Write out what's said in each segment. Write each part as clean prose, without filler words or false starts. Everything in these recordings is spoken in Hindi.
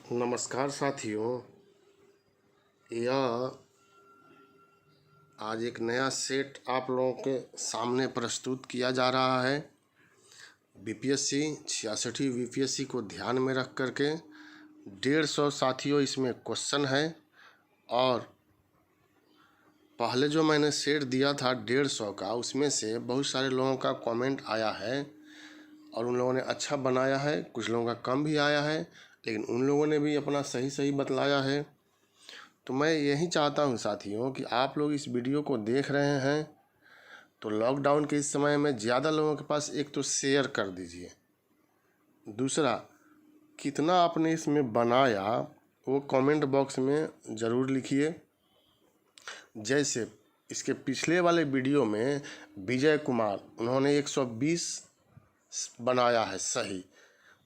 नमस्कार साथियों। यह आज एक नया सेट आप लोगों के सामने प्रस्तुत किया जा रहा है। बीपीएससी 66 बीपीएससी को ध्यान में रख करके 150 साथियों इसमें क्वेश्चन है। और पहले जो मैंने सेट दिया था 150 का, उसमें से बहुत सारे लोगों का कमेंट आया है और उन लोगों ने अच्छा बनाया है, कुछ लोगों का कम भी आया है, लेकिन उन लोगों ने भी अपना सही बतलाया है। तो मैं यही चाहता हूं साथियों कि आप लोग इस वीडियो को देख रहे हैं तो लॉकडाउन के इस समय में ज़्यादा लोगों के पास एक तो शेयर कर दीजिए, दूसरा कितना आपने इसमें बनाया वो कमेंट बॉक्स में ज़रूर लिखिए। जैसे इसके पिछले वाले वीडियो में विजय कुमार, उन्होंने 120 बनाया है सही,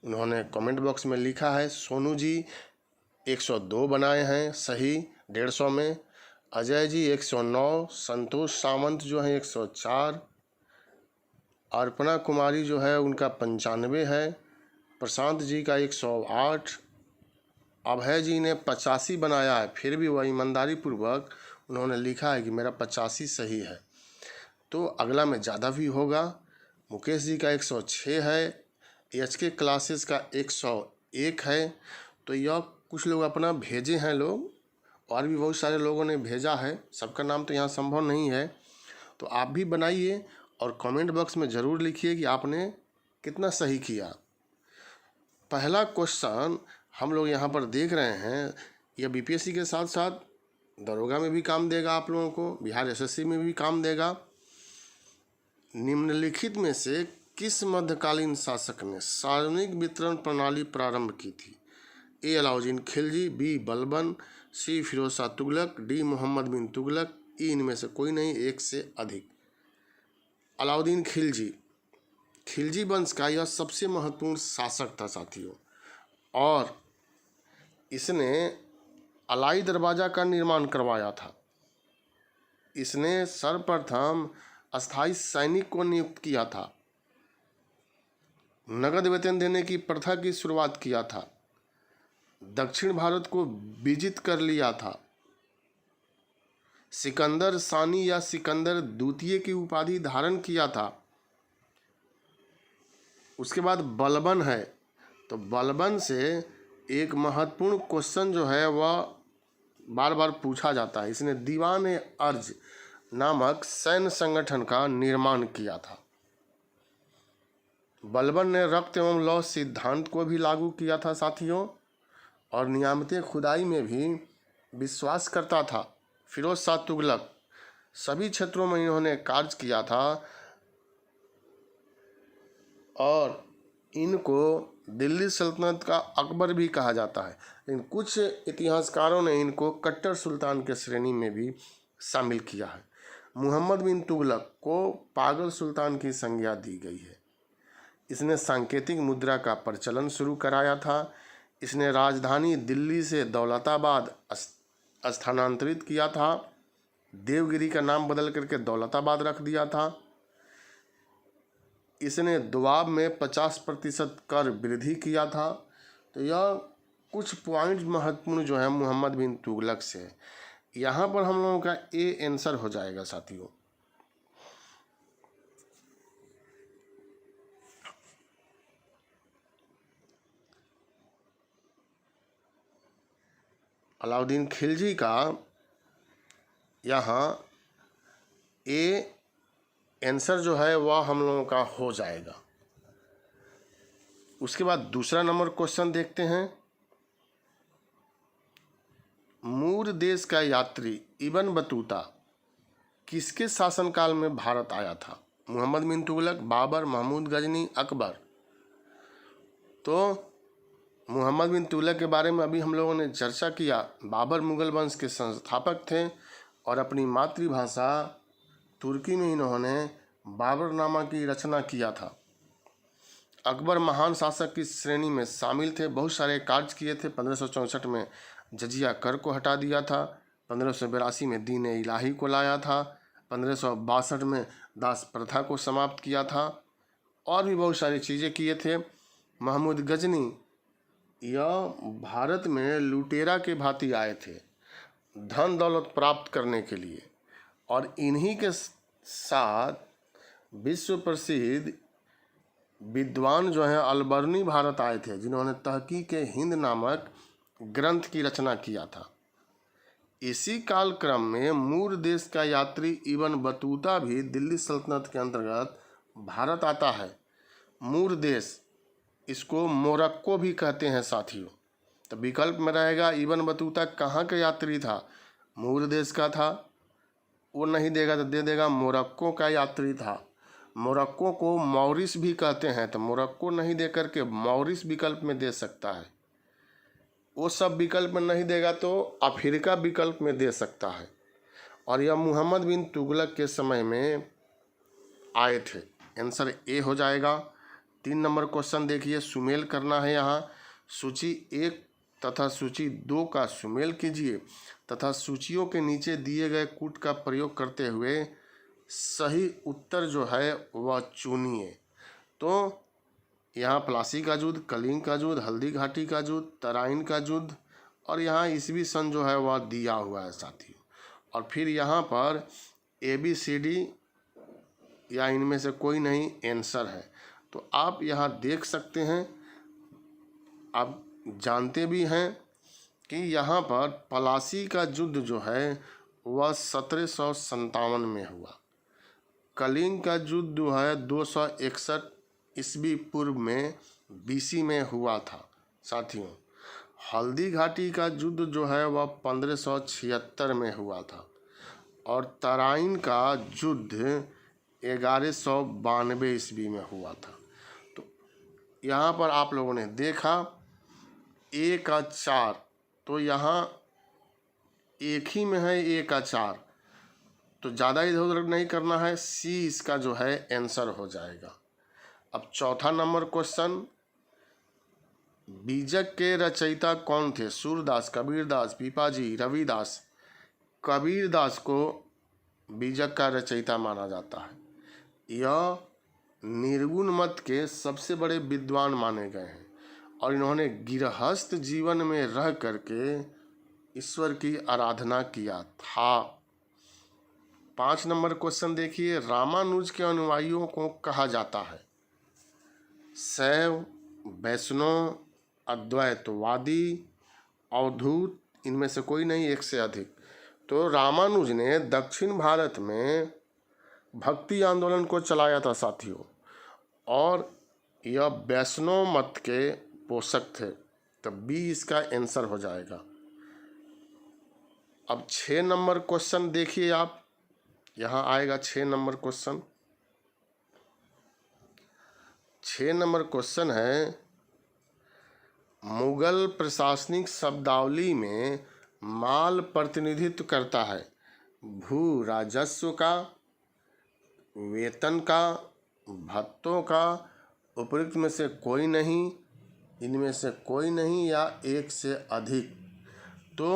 उन्होंने कमेंट बॉक्स में लिखा है। सोनू जी 102 बनाए हैं सही 150 में। अजय जी 109, संतोष सावंत जो है 104, अर्पणा कुमारी जो है उनका 95 है, प्रशांत जी का 108, अभय जी ने 85 बनाया है, फिर भी वह ईमानदारी पूर्वक उन्होंने लिखा है कि मेरा 85 सही है। तो अगला में ज़्यादा भी होगा। मुकेश जी का 106 है, एचके क्लासेस का 101 है। तो यह कुछ लोग अपना भेजे हैं लोग, और भी बहुत सारे लोगों ने भेजा है, सबका नाम तो यहाँ संभव नहीं है। तो आप भी बनाइए और कमेंट बॉक्स में ज़रूर लिखिए कि आपने कितना सही किया। पहला क्वेश्चन हम लोग यहाँ पर देख रहे हैं, यह बीपीएससी के साथ साथ दरोगा में भी काम देगा, आप लोगों को बिहार एसएससी में भी काम देगा। निम्नलिखित में से किस मध्यकालीन शासक ने सार्वजनिक वितरण प्रणाली प्रारंभ की थी? ए अलाउद्दीन खिलजी, बी बलबन, सी फिरोज शाह तुगलक, डी मोहम्मद बिन तुगलक, ई इनमें से कोई नहीं, एक से अधिक। अलाउद्दीन खिलजी, खिलजी वंश का यह सबसे महत्वपूर्ण शासक था साथियों, और इसने अलाई दरवाज़ा का निर्माण करवाया था। इसने सर्वप्रथम अस्थाई सैनिक को नियुक्त किया था, नगद वेतन देने की प्रथा की शुरुआत किया था, दक्षिण भारत को विजित कर लिया था, सिकंदर सानी या सिकंदर द्वितीय की उपाधि धारण किया था। उसके बाद बलबन है, तो बलबन से एक महत्वपूर्ण क्वेश्चन जो है वह बार बार पूछा जाता है। इसने दीवान अर्ज नामक सैन्य संगठन का निर्माण किया था। बलबन ने रक्त एवं लौह सिद्धांत को भी लागू किया था साथियों, और नियामत खुदाई में भी विश्वास करता था। फिरोज शाह तुगलक, सभी क्षेत्रों में इन्होंने कार्य किया था, और इनको दिल्ली सल्तनत का अकबर भी कहा जाता है, लेकिन कुछ इतिहासकारों ने इनको कट्टर सुल्तान के श्रेणी में भी शामिल किया है। मोहम्मद बिन तुगलक को पागल सुल्तान की संज्ञा दी गई है। इसने सांकेतिक मुद्रा का प्रचलन शुरू कराया था। इसने राजधानी दिल्ली से दौलताबाद स्थानांतरित किया था, देवगिरी का नाम बदल करके दौलताबाद रख दिया था। इसने दुआब में 50% कर वृद्धि किया था। तो यह कुछ पॉइंट महत्वपूर्ण जो है मोहम्मद बिन तुगलक से, यहाँ पर हम लोगों का ए आंसर हो जाएगा साथियों। अलाउद्दीन खिलजी का यहाँ ए आंसर जो है वह हम लोगों का हो जाएगा। उसके बाद दूसरा नंबर क्वेश्चन देखते हैं। मूर देश का यात्री इब्न बतूता किसके शासनकाल में भारत आया था? मोहम्मद बिन तुगलक, बाबर, महमूद गजनी, अकबर। तो मोहम्मद बिन तुगलक के बारे में अभी हम लोगों ने चर्चा किया। बाबर मुगल वंश के संस्थापक थे और अपनी मातृभाषा तुर्की में इन्होंने बाबरनामा की रचना किया था। अकबर महान शासक की श्रेणी में शामिल थे, बहुत सारे कार्य किए थे। 1564 में जजिया कर को हटा दिया था, 1582 में दीन इलाही को लाया था, 1562 में दास प्रथा को समाप्त किया था, और भी बहुत सारी चीज़ें किए थे। महमूद गजनी यह भारत में लुटेरा के भांति आए थे, धन दौलत प्राप्त करने के लिए, और इन्हीं के साथ विश्व प्रसिद्ध विद्वान जो हैं अलबर्नी भारत आए थे, जिन्होंने तहकीक हिंद नामक ग्रंथ की रचना किया था। इसी कालक्रम में मूर देश का यात्री इब्न बतूता भी दिल्ली सल्तनत के अंतर्गत भारत आता है। मूर देश, इसको मोरक्को भी कहते हैं साथियों। तो विकल्प में रहेगा इब्न बतूता कहाँ का यात्री था? मूर देश का था। वो नहीं देगा तो दे देगा मोरक्को का यात्री था। मोरक्को को मॉरिस भी कहते हैं, तो मोरक्को नहीं दे करके मॉरिस विकल्प में दे सकता है। वो सब विकल्प में नहीं देगा तो अफ्रीका विकल्प में दे सकता है। और यह मोहम्मद बिन तुगलक के समय में आए थे। आंसर ए हो जाएगा। 3 नंबर क्वेश्चन देखिए, सुमेल करना है यहाँ। सूची 1 तथा सूची 2 का सुमेल कीजिए तथा सूचियों के नीचे दिए गए कूट का प्रयोग करते हुए सही उत्तर जो है वह चुनिए। तो यहाँ प्लासी का युद्ध, कलिंग का युद्ध, हल्दी घाटी का युद्ध, तराइन का युद्ध, और यहाँ ईस्वी सन जो है वह दिया हुआ है साथियों। और फिर यहाँ पर ABCD या इनमें से कोई नहीं आंसर है। तो आप यहाँ देख सकते हैं, आप जानते भी हैं कि यहाँ पर प्लासी का युद्ध जो है वह 1757 में हुआ। कलिंग का युद्ध जो है 261 ईस्वी पूर्व में BC में हुआ था साथियों। हल्दी घाटी का युद्ध जो है वह 1576 में हुआ था। और तराइन का युद्ध 1192 ईस्वी में हुआ था। तो यहाँ पर आप लोगों ने देखा A का 4, तो यहाँ एक ही में है A का 4, तो ज़्यादा इधर उधर नहीं करना है। C इसका जो है आंसर हो जाएगा। अब चौथा नंबर क्वेश्चन, बीजक के रचयिता कौन थे? सूरदास, कबीरदास, पीपाजी, रविदास। कबीरदास को बीजक का रचयिता माना जाता है। यह निर्गुण मत के सबसे बड़े विद्वान माने गए हैं और इन्होंने गृहस्थ जीवन में रह करके ईश्वर की आराधना किया था। 5 नंबर क्वेश्चन देखिए, रामानुज के अनुयायियों को कहा जाता है शैव, वैष्णव, अद्वैतवादी, अवधूत, इनमें से कोई नहीं, एक से अधिक। तो रामानुज ने दक्षिण भारत में भक्ति आंदोलन को चलाया था साथियों, और यह वैष्णव मत के पोषक थे। तो B इसका आंसर हो जाएगा। अब 6 नंबर क्वेश्चन देखिए आप, यहाँ आएगा 6 नंबर क्वेश्चन। 6 नंबर क्वेश्चन है, मुगल प्रशासनिक शब्दावली में माल प्रतिनिधित्व करता है भू राजस्व का, वेतन का, भत्तों का, उपयुक्त में से कोई नहीं, इनमें से कोई नहीं, या एक से अधिक। तो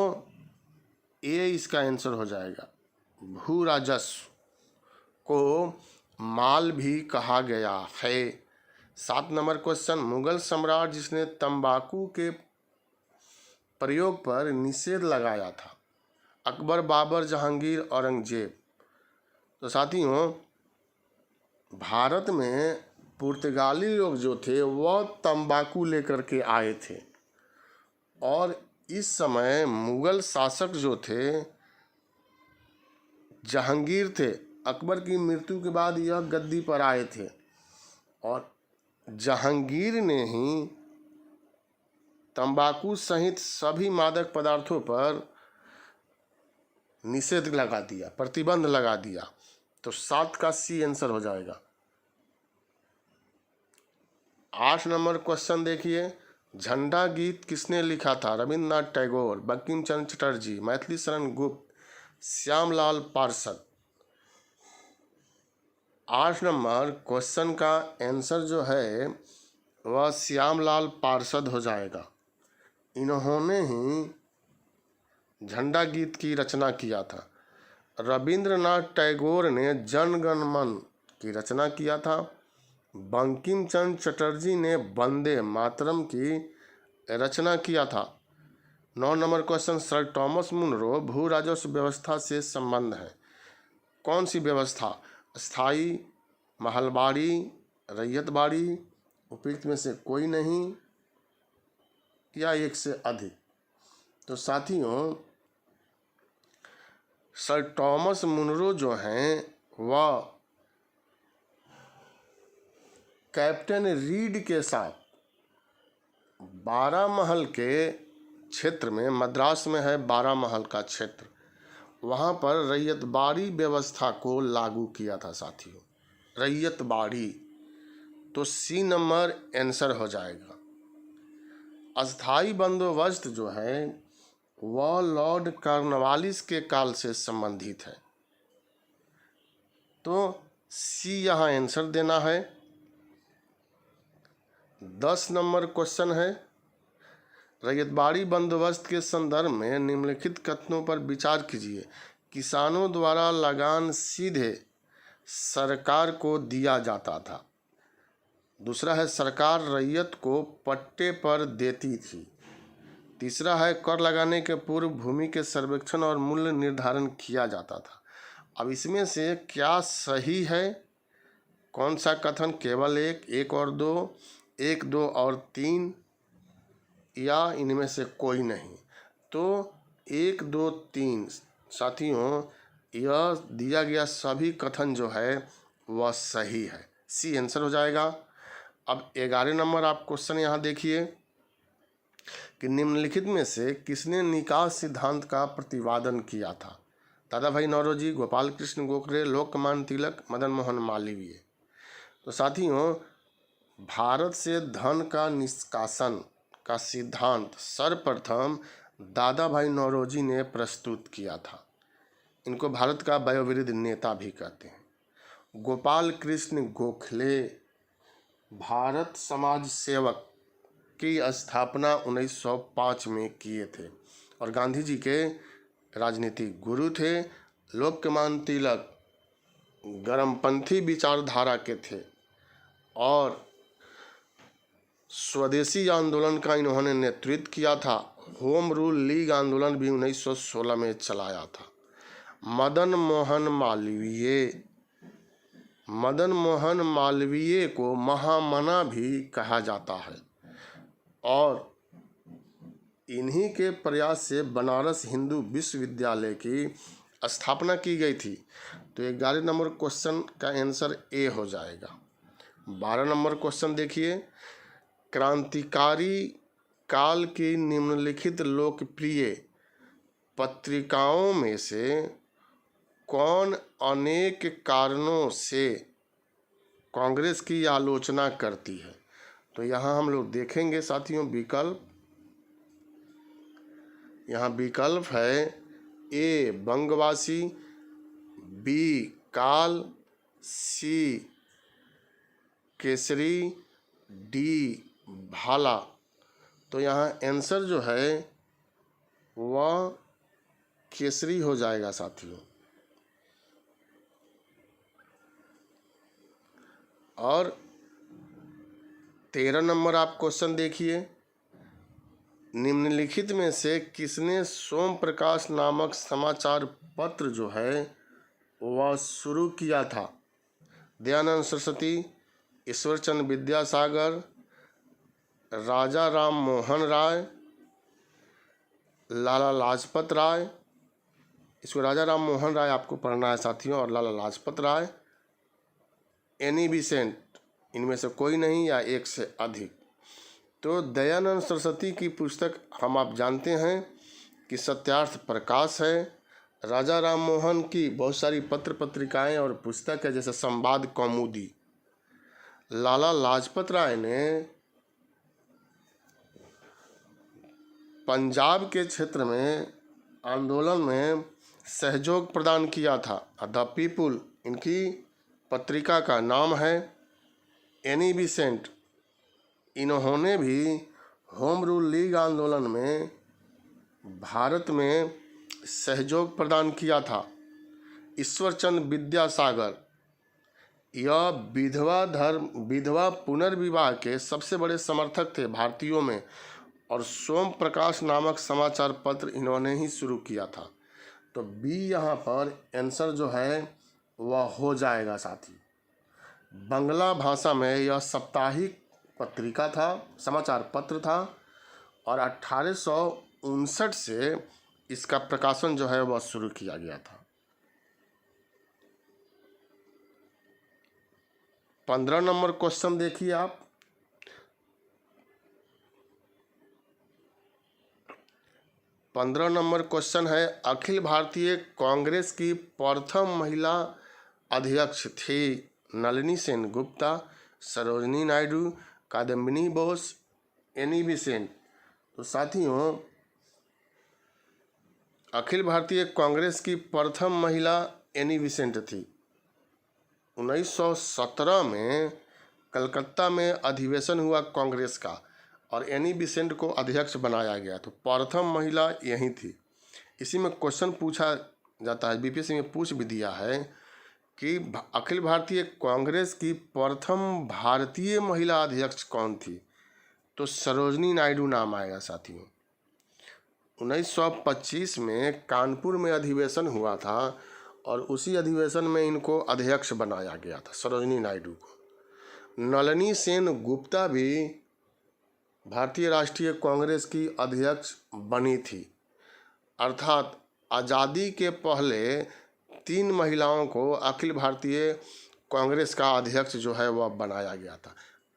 A इसका आंसर हो जाएगा। भू राजस्व को माल भी कहा गया है। 7 नंबर क्वेश्चन, मुगल सम्राट जिसने तंबाकू के प्रयोग पर निषेध लगाया था? अकबर, बाबर, जहांगीर, औरंगजेब। तो साथियों, भारत में पुर्तगाली लोग जो थे वह तंबाकू लेकर के आए थे, और इस समय मुगल शासक जो थे जहांगीर थे। अकबर की मृत्यु के बाद यह गद्दी पर आए थे, और जहांगीर ने ही तंबाकू सहित सभी मादक पदार्थों पर निषेध लगा दिया, प्रतिबंध लगा दिया। तो 7 का C आंसर हो जाएगा। 8 नंबर क्वेश्चन देखिए, झंडा गीत किसने लिखा था? रविंद्रनाथ टैगोर, बंकिम चंद्र चटर्जी, मैथिली शरण गुप्त, श्यामलाल पार्षद। 8 नंबर क्वेश्चन का आंसर जो है वह श्यामलाल पार्षद हो जाएगा। इन्होंने ही झंडा गीत की रचना किया था। रविंद्रनाथ टैगोर ने जन गण मन की रचना किया था। बंकिम चंद्र चटर्जी ने वंदे मातरम की रचना किया था? 9 number question, sir Thomas Munro भू राजस्व व्यवस्था से संबंध है। कौन सी व्यवस्था? स्थायी, महलबाड़ी, रैयतबाड़ी, उपयुक्त में से कोई नहीं या एक से अधिक? तो साथियों, सर टॉमस मुनरो जो हैं वह कैप्टन रीड के साथ 12 महल के क्षेत्र में, मद्रास में है 12 महल का क्षेत्र, वहाँ पर रैयतबाड़ी व्यवस्था को लागू किया था साथियों, रैयतबाड़ी। तो सी नंबर आंसर हो जाएगा। अस्थाई बंदोबस्त जो है वह लॉर्ड कॉर्नवालिस के काल से संबंधित है। तो सी यहाँ आंसर देना है। 10 नंबर क्वेश्चन है, रैयतबाड़ी बंदोबस्त के संदर्भ में निम्नलिखित कथनों पर विचार कीजिए। किसानों द्वारा लगान सीधे सरकार को दिया जाता था। दूसरा है, सरकार रैयत को पट्टे पर देती थी। तीसरा है, कर लगाने के पूर्व भूमि के सर्वेक्षण और मूल्य निर्धारण किया जाता था। अब इसमें से क्या सही है? कौन सा कथन? केवल एक और दो, 1, 2 और 3 या इनमें से कोई नहीं? तो 1, 2, 3 साथियों, यह दिया गया सभी कथन जो है वह सही है। सी आंसर हो जाएगा। अब 11 नंबर आप क्वेश्चन यहाँ देखिए कि निम्नलिखित में से किसने निकास सिद्धांत का प्रतिपादन किया था? दादा भाई नौरोजी, गोपाल कृष्ण गोखले, लोकमान्य तिलक, मदन मोहन मालवीय। तो साथियों, भारत से धन का निष्कासन का सिद्धांत सर्वप्रथम दादा भाई नौरोजी ने प्रस्तुत किया था। इनको भारत का वयोवृद्ध नेता भी कहते हैं। गोपाल कृष्ण गोखले भारत समाज सेवक की स्थापना 1905 में किए थे और गांधी जी के राजनीतिक गुरु थे। लोकमान्य तिलक गर्मपंथी विचारधारा के थे और स्वदेशी आंदोलन का इन्होंने नेतृत्व किया था। होम रूल लीग आंदोलन भी 1916 में चलाया था। मदन मोहन मालवीय को महामना भी कहा जाता है और इन्हीं के प्रयास से बनारस हिंदू विश्वविद्यालय की स्थापना की गई थी। तो 11 नंबर क्वेश्चन का आंसर ए हो जाएगा। 12 नंबर क्वेश्चन देखिए, क्रांतिकारी काल की निम्नलिखित लोकप्रिय पत्रिकाओं में से कौन अनेक कारणों से कांग्रेस की आलोचना करती है? तो यहाँ हम लोग देखेंगे साथियों विकल्प। यहाँ विकल्प है ए बंगवासी, बी काल, सी केसरी, डी भाला। तो यहाँ आंसर जो है वह केसरी हो जाएगा साथियों। और 13 नंबर आप क्वेश्चन देखिए, निम्नलिखित में से किसने सोम प्रकाश नामक समाचार पत्र जो है वह शुरू किया था? दयानंद सरस्वती, ईश्वरचंद विद्यासागर, राजा राम मोहन राय, लाला लाजपत राय। इसको राजा राम मोहन राय आपको पढ़ना है साथियों, और लाला लाजपत राय, एनी बेसेंट, इनमें से कोई नहीं या एक से अधिक? तो दयानंद सरस्वती की पुस्तक हम आप जानते हैं कि सत्यार्थ प्रकाश है। राजा राम मोहन की बहुत सारी पत्र पत्रिकाएं और पुस्तक है, जैसे संवाद कौमुदी। लाला लाजपत राय ने पंजाब के क्षेत्र में आंदोलन में सहयोग प्रदान किया था। द पीपुल इनकी पत्रिका का नाम है। एनी बेसेंट, इन्होंने भी होम रूल लीग आंदोलन में भारत में सहयोग प्रदान किया था। ईश्वरचंद विद्यासागर यह विधवा पुनर्विवाह के सबसे बड़े समर्थक थे भारतीयों में। और सोम प्रकाश नामक समाचार पत्र इन्होंने ही शुरू किया था। तो बी यहाँ पर आंसर जो है वह हो जाएगा साथी। बंगला भाषा में यह साप्ताहिक पत्रिका था, समाचार पत्र था, और 1859 से इसका प्रकाशन जो है वह शुरू किया गया था। 15 नंबर क्वेश्चन देखिए आप। 15 नंबर क्वेश्चन है, अखिल भारतीय कांग्रेस की प्रथम महिला अध्यक्ष थी नलिनी सेन गुप्ता, सरोजनी नायडू, कादम्बिनी बोस, एनी बेसेंट। तो साथियों, अखिल भारतीय कांग्रेस की प्रथम महिला एनी बेसेंट थी। 1917 में कलकत्ता में अधिवेशन हुआ कांग्रेस का और एनी बेसेंट को अध्यक्ष बनाया गया। तो प्रथम महिला यही थी। इसी में क्वेश्चन पूछा जाता है, बीपीएससी में पूछ भी दिया है कि अखिल भारतीय कांग्रेस की प्रथम भारतीय महिला अध्यक्ष कौन थी। तो सरोजनी नायडू नाम आएगा साथियों। 1925 में कानपुर में अधिवेशन हुआ था और उसी अधिवेशन में इनको अध्यक्ष बनाया गया था, सरोजनी नायडू को। नलिनी सेन गुप्ता भी भारतीय राष्ट्रीय कांग्रेस की अध्यक्ष बनी थी। अर्थात आज़ादी के पहले 3 महिलाओं को अखिल भारतीय कांग्रेस का अध्यक्ष जो है वह बनाया गया था।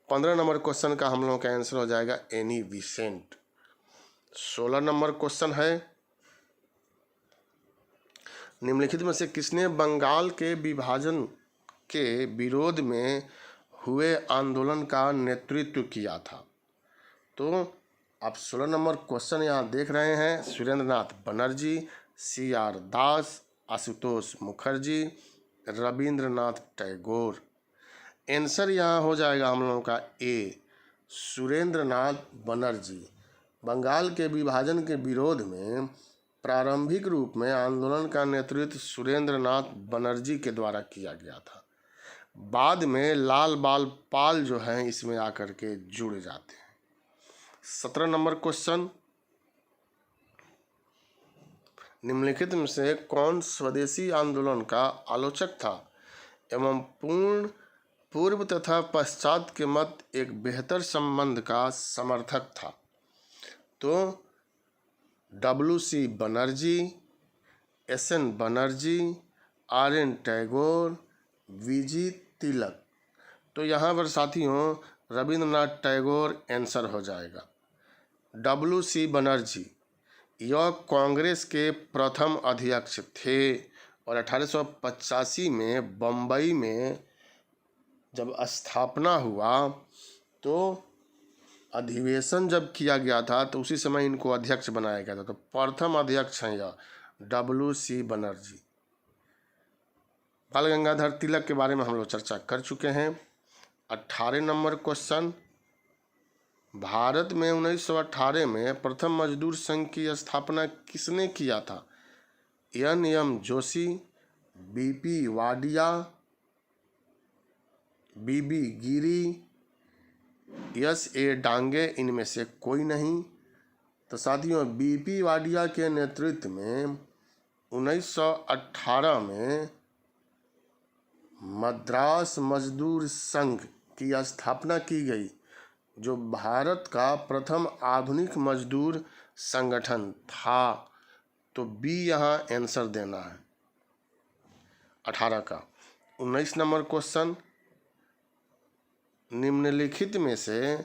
15 नंबर क्वेश्चन का हम लोगों का आंसर हो जाएगा एनी बेसेंट। 16 नंबर क्वेश्चन है, निम्नलिखित में से किसने बंगाल के विभाजन के विरोध में हुए आंदोलन का नेतृत्व किया था। तो आप 16 नंबर क्वेश्चन यहाँ देख रहे हैं, सुरेंद्रनाथ बनर्जी, CR दास, आशुतोष मुखर्जी, रविंद्रनाथ टैगोर। आंसर यहाँ हो जाएगा हम लोगों का ए, सुरेंद्रनाथ बनर्जी। बंगाल के विभाजन के विरोध में प्रारंभिक रूप में आंदोलन का नेतृत्व सुरेंद्रनाथ बनर्जी के द्वारा किया गया था। बाद में लाल बाल पाल जो हैं इसमें आकर के जुड़ जाते हैं। 17 नंबर क्वेश्चन, निम्नलिखित में से कौन स्वदेशी आंदोलन का आलोचक था एवं पूर्व तथा पश्चात के मत एक बेहतर संबंध का समर्थक था। तो WC Banerjee, SN Banerjee, RN Tagore, VG तिलक। तो यहाँ पर साथियों रविंद्रनाथ टैगोर आंसर हो जाएगा। WC बनर्जी यह कांग्रेस के प्रथम अध्यक्ष थे और 1885 में बम्बई में जब स्थापना हुआ तो अधिवेशन जब किया गया था तो उसी समय इनको अध्यक्ष बनाया गया था। तो प्रथम अध्यक्ष हैं यह WC बनर्जी। बाल गंगाधर तिलक के बारे में हम लोग चर्चा कर चुके हैं। 18 नंबर क्वेश्चन, भारत में 1918 में प्रथम मजदूर संघ की स्थापना किसने किया था। NM Joshi, BP Wadia, BB गिरी, SA डांगे, इनमें से कोई नहीं। तो साथियों BP वाडिया के नेतृत्व में 1918 में मद्रास मजदूर संघ की स्थापना की गई, जो भारत का प्रथम आधुनिक मजदूर संगठन था। तो बी यहाँ आंसर देना है 18 का। 19 नंबर क्वेश्चन, निम्नलिखित में से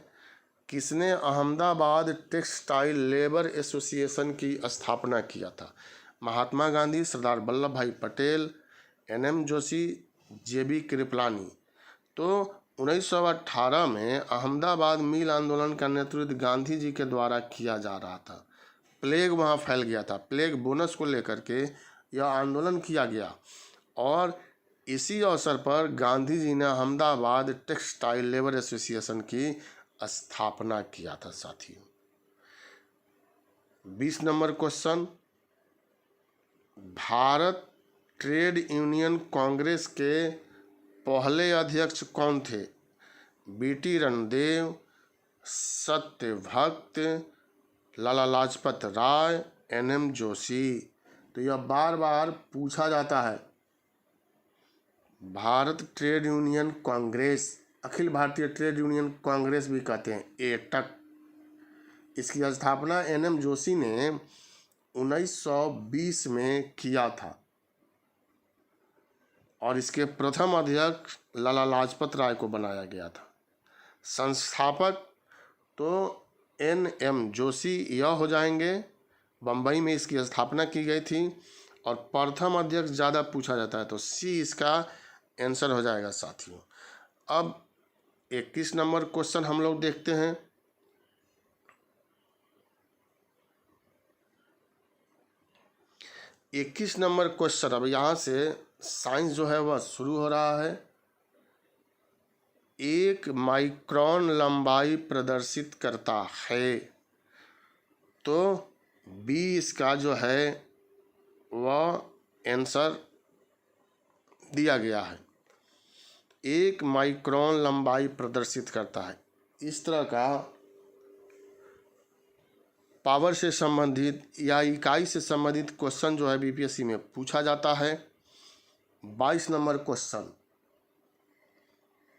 किसने अहमदाबाद टेक्सटाइल लेबर एसोसिएशन की स्थापना किया था। महात्मा गांधी, सरदार वल्लभ भाई पटेल, NM जोशी, JB कृपलानी। तो 1918 में अहमदाबाद मिल आंदोलन का नेतृत्व गांधी जी के द्वारा किया जा रहा था। प्लेग वहाँ फैल गया था, प्लेग बोनस को लेकर के यह आंदोलन किया गया और इसी अवसर पर गांधी जी ने अहमदाबाद टेक्सटाइल लेबर एसोसिएशन की स्थापना किया था साथियों। 20 number question, Bharat trade union Congress के पहले अध्यक्ष कौन थे। BT Randev, Satyabhakta, Lala Lajpat Rai, NM Joshi. तो यह बार बार पूछा जाता है। Bharat trade union Congress, Akhil Bharatiya trade union Congress भी कहते हैं, एटक। इसकी स्थापना एनएम जोशी ने 1920 में किया था और इसके प्रथम अध्यक्ष लाला लाजपत राय को बनाया गया था। संस्थापक तो एनएम जोशी यह हो जाएंगे। बम्बई में इसकी स्थापना की गई थी और प्रथम अध्यक्ष ज़्यादा पूछा जाता है तो सी इसका आंसर हो जाएगा साथियों। अब 21 नंबर क्वेश्चन हम लोग देखते हैं। इक्कीस नंबर क्वेश्चन, अब यहाँ से साइंस जो है वह शुरू हो रहा है। 1 माइक्रोन लंबाई प्रदर्शित करता है, तो बी इसका जो है वह आंसर दिया गया है। 1 माइक्रोन लंबाई प्रदर्शित करता है। इस तरह का पावर से संबंधित या इकाई से संबंधित क्वेश्चन जो है बीपीएससी में पूछा जाता है। 22 नंबर क्वेश्चन,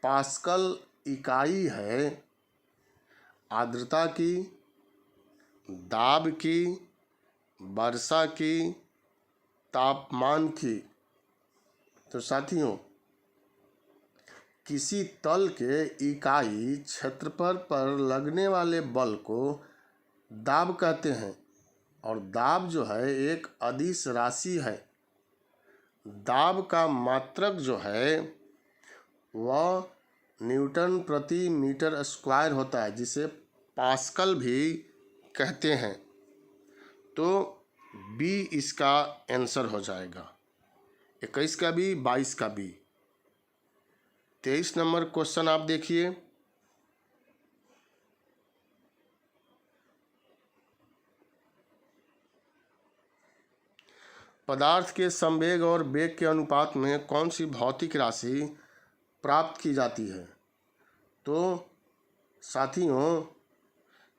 पास्कल इकाई है आर्द्रता की, दाब की, वर्षा की, तापमान की। तो साथियों, किसी तल के इकाई क्षेत्रफल पर लगने वाले बल को दाब कहते हैं और दाब जो है एक अदिश राशि है। दाब का मात्रक जो है वह न्यूटन प्रति मीटर स्क्वायर होता है, जिसे पास्कल भी कहते हैं। तो बी इसका आंसर हो जाएगा। 21 का बी, 22 का बी। 23 नंबर क्वेश्चन आप देखिए। पदार्थ के संवेग और वेग के अनुपात में कौन सी भौतिक राशि प्राप्त की जाती है? तो साथियों,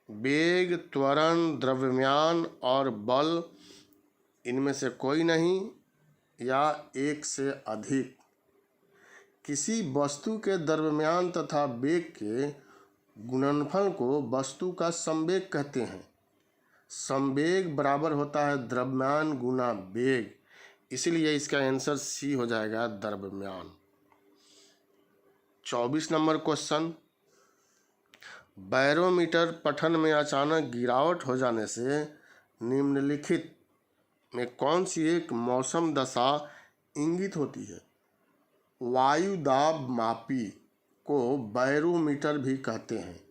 वेग, त्वरण, द्रव्यमान और बल, इनमें से कोई नहीं या एक से अधिक। किसी वस्तु के द्रव्यमान तथा वेग के गुणनफल को वस्तु का संवेग कहते हैं। संवेग बराबर होता है द्रव्यमान गुना वेग, इसलिए इसका आंसर सी हो जाएगा, द्रव्यमान। 24 नंबर क्वेश्चन, बैरोमीटर पठन में अचानक गिरावट हो जाने से निम्नलिखित में कौन सी एक मौसम दशा इंगित होती है? वायु दाब मापी को बैरोमीटर भी कहते हैं।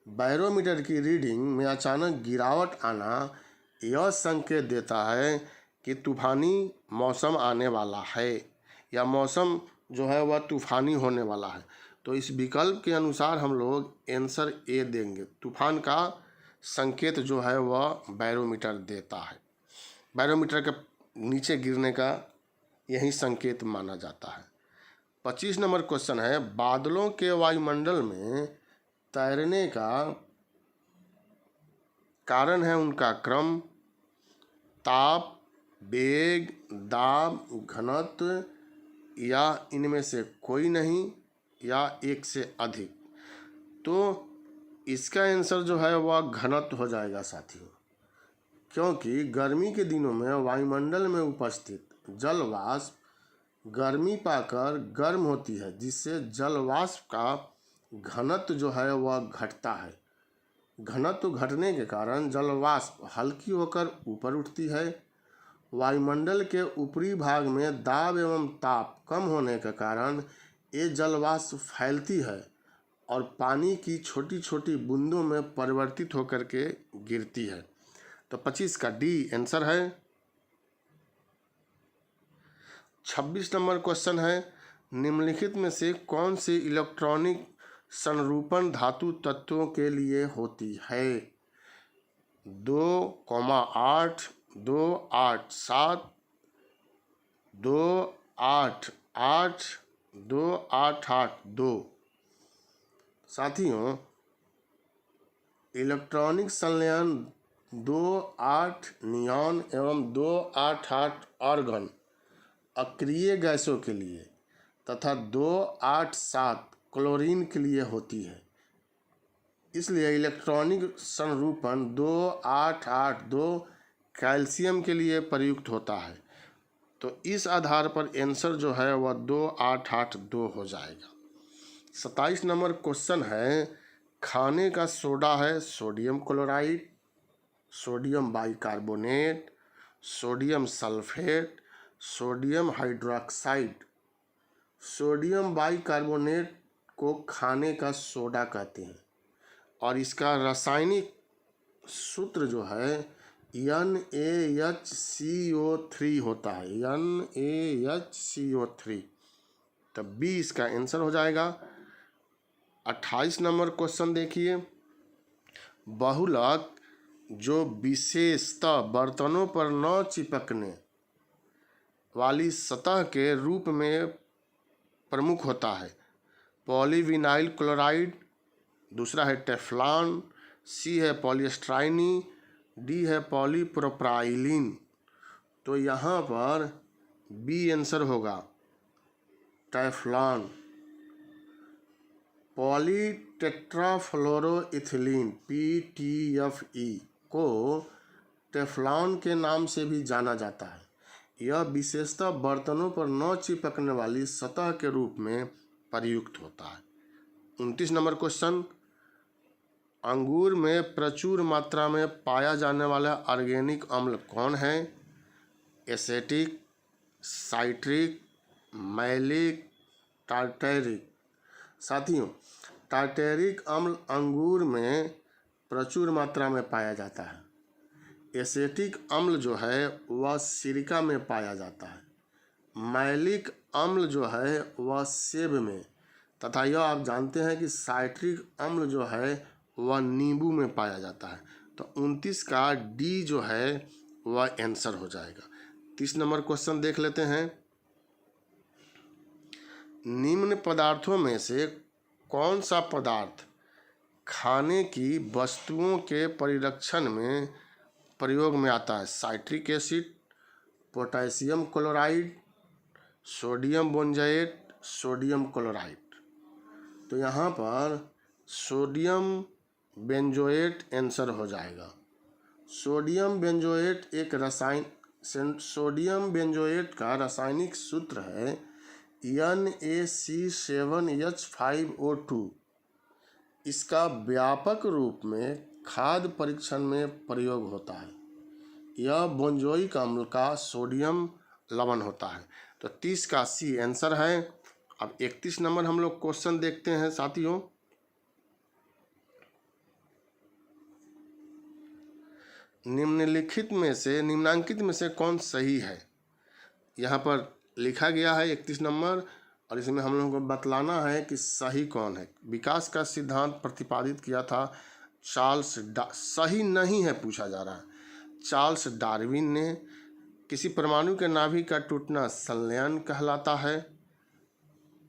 बैरोमीटर की रीडिंग में अचानक गिरावट आना यह संकेत देता है कि तूफानी मौसम आने वाला है या मौसम जो है वह तूफानी होने वाला है। तो इस विकल्प के अनुसार हम लोग आंसर ए देंगे। तूफान का संकेत जो है वह बैरोमीटर देता है। बैरोमीटर के नीचे गिरने का यही संकेत माना जाता है। 25 नंबर क्वेश्चन है, बादलों के वायुमंडल में तैरने का कारण है उनका क्रम, ताप, वेग, दाब, घनत्व या इनमें से कोई नहीं या एक से अधिक। तो इसका आंसर जो है वह घनत्व हो जाएगा साथियों, क्योंकि गर्मी के दिनों में वायुमंडल में उपस्थित जल वाष्प गर्मी पाकर गर्म होती है, जिससे जल वाष्प का घनत्व जो है वह घटता है। घनत्व घटने के कारण जल वाष्प हल्की होकर ऊपर उठती है। वायुमंडल के ऊपरी भाग में दाब एवं ताप कम होने के कारण ये जल वाष्प फैलती है और पानी की छोटी छोटी बूंदों में परिवर्तित होकर के गिरती है। तो 25 का डी आंसर है। 26 नंबर क्वेश्चन है, निम्नलिखित में से कौन सी इलेक्ट्रॉनिक संरूपण धातु तत्वों के लिए होती है? 2,8, 2,8,7, 2,8,8, 2,8,8,2। साथियों, इलेक्ट्रॉनिक संलयन 2,8 नियॉन एवं 2,8,8 आर्गन अक्रिय गैसों के लिए तथा 2,8,7 क्लोरीन के लिए होती है। इसलिए इलेक्ट्रॉनिक संरूपण 2,8,8,2 कैल्शियम के लिए प्रयुक्त होता है। तो इस आधार पर आंसर जो है वह 2,8,8,2 हो जाएगा। 27 नंबर क्वेश्चन है, खाने का सोडा है sodium chloride, sodium bicarbonate, sodium sulphate, sodium hydroxide. Sodium bicarbonate को खाने का सोडा कहते हैं और इसका रासायनिक सूत्र जो है NaHCO3 होता है, NaHCO3। तब बी इसका आंसर हो जाएगा। 28 नंबर क्वेश्चन देखिए, बहुलक जो विशेषतः बर्तनों पर न चिपकने वाली सतह के रूप में प्रमुख होता है। पॉलीविनाइल क्लोराइड, दूसरा है टेफ्लॉन, सी है पॉलीस्टाइरीन, डी है पॉलीप्रोपाइलीन। तो यहाँ पर बी आंसर होगा टेफ्लॉन। पॉलीटेट्राफ्लोरोइथिलीन PTFE को टेफ्लॉन के नाम से भी जाना जाता है। यह विशेषतः बर्तनों पर न चिपकने वाली सतह के रूप में प्रयुक्त होता है। 29 नंबर क्वेश्चन, अंगूर में प्रचुर मात्रा में पाया जाने वाला ऑर्गेनिक अम्ल कौन है? Acetic, citric, malic, tartaric. साथियों, टार्टैरिक अम्ल अंगूर में प्रचुर मात्रा में पाया जाता है। एसेटिक अम्ल जो है वह सिरका में पाया जाता है। मैलिक अम्ल जो है वह सेब में, तथा यह आप जानते हैं कि साइट्रिक अम्ल जो है वह नींबू में पाया जाता है। तो 29 का डी जो है वह आंसर हो जाएगा। 30 नंबर क्वेश्चन देख लेते हैं, निम्न पदार्थों में से कौन सा पदार्थ खाने की वस्तुओं के परिरक्षण में प्रयोग में आता है? Citric acid, potassium chloride, sodium benzoate, sodium chloride. तो यहाँ पर सोडियम बेंजोएट आंसर हो जाएगा। सोडियम बेंजोएट एक सोडियम बेंजोएट का रासायनिक सूत्र है NaC7H5O2। इसका व्यापक रूप में खाद्य परीक्षण में प्रयोग होता है। यह बेंजोइक अम्ल का सोडियम लवण होता है। तो 30 का सी आंसर है। अब 31 नंबर हम लोग क्वेश्चन देखते हैं साथियों, निम्नांकित में से कौन सही है? यहाँ पर लिखा गया है 31 नंबर, और इसमें हम लोगों को बतलाना है कि सही कौन है। विकास का सिद्धांत प्रतिपादित किया था सही नहीं है पूछा जा रहा है। चार्ल्स डार्विन ने। किसी परमाणु के नाभिक का टूटना संलयन कहलाता है।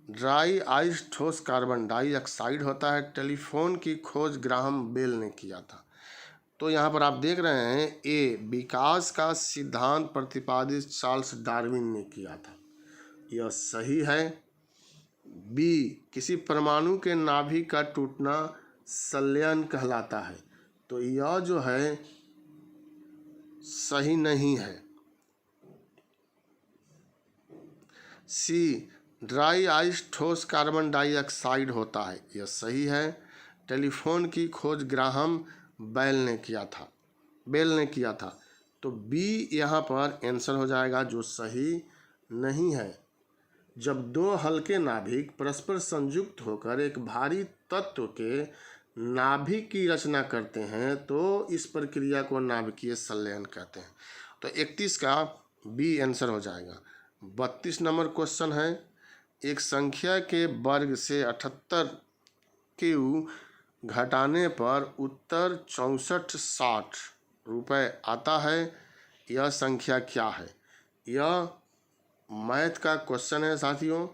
ड्राई आइस ठोस कार्बन डाइऑक्साइड होता है। टेलीफोन की खोज ग्राहम बेल ने किया था। तो यहाँ पर आप देख रहे हैं ए, विकास का सिद्धांत प्रतिपादित चार्ल्स डार्विन ने किया था, यह सही है। बी, किसी परमाणु के नाभिक का टूटना संलयन कहलाता है, तो यह जो है सही नहीं है। सी, ड्राई आइस ठोस कार्बन डाइऑक्साइड होता है, यह सही है। टेलीफोन की खोज ग्राहम बेल ने किया था। तो बी यहाँ पर आंसर हो जाएगा, जो सही नहीं है। जब दो हल्के नाभिक परस्पर संयुक्त होकर एक भारी तत्व के नाभिक की रचना करते हैं तो इस प्रक्रिया को नाभिकीय संलयन कहते हैं। तो 31 का बी आंसर हो जाएगा। 32 नंबर क्वेश्चन है, एक संख्या के वर्ग से 78 क्यू घटाने पर उत्तर 6460 रुपये आता है। यह संख्या क्या है? यह मैथ का क्वेश्चन है साथियों,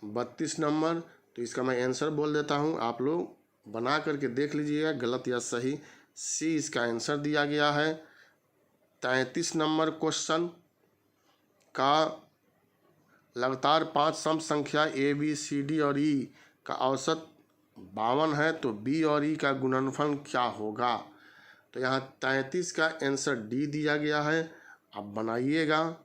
32 नंबर। तो इसका मैं आंसर बोल देता हूँ, आप लोग बना करके देख लीजिएगा गलत या सही। सी इसका आंसर दिया गया है। 33 नंबर क्वेश्चन का लगातार 5 सम संख्या ए बी सी डी और ई का औसत 52 है तो बी और ई का गुणनफल क्या होगा। तो यहाँ 33 का आंसर डी दिया गया है। अब बनाइएगा।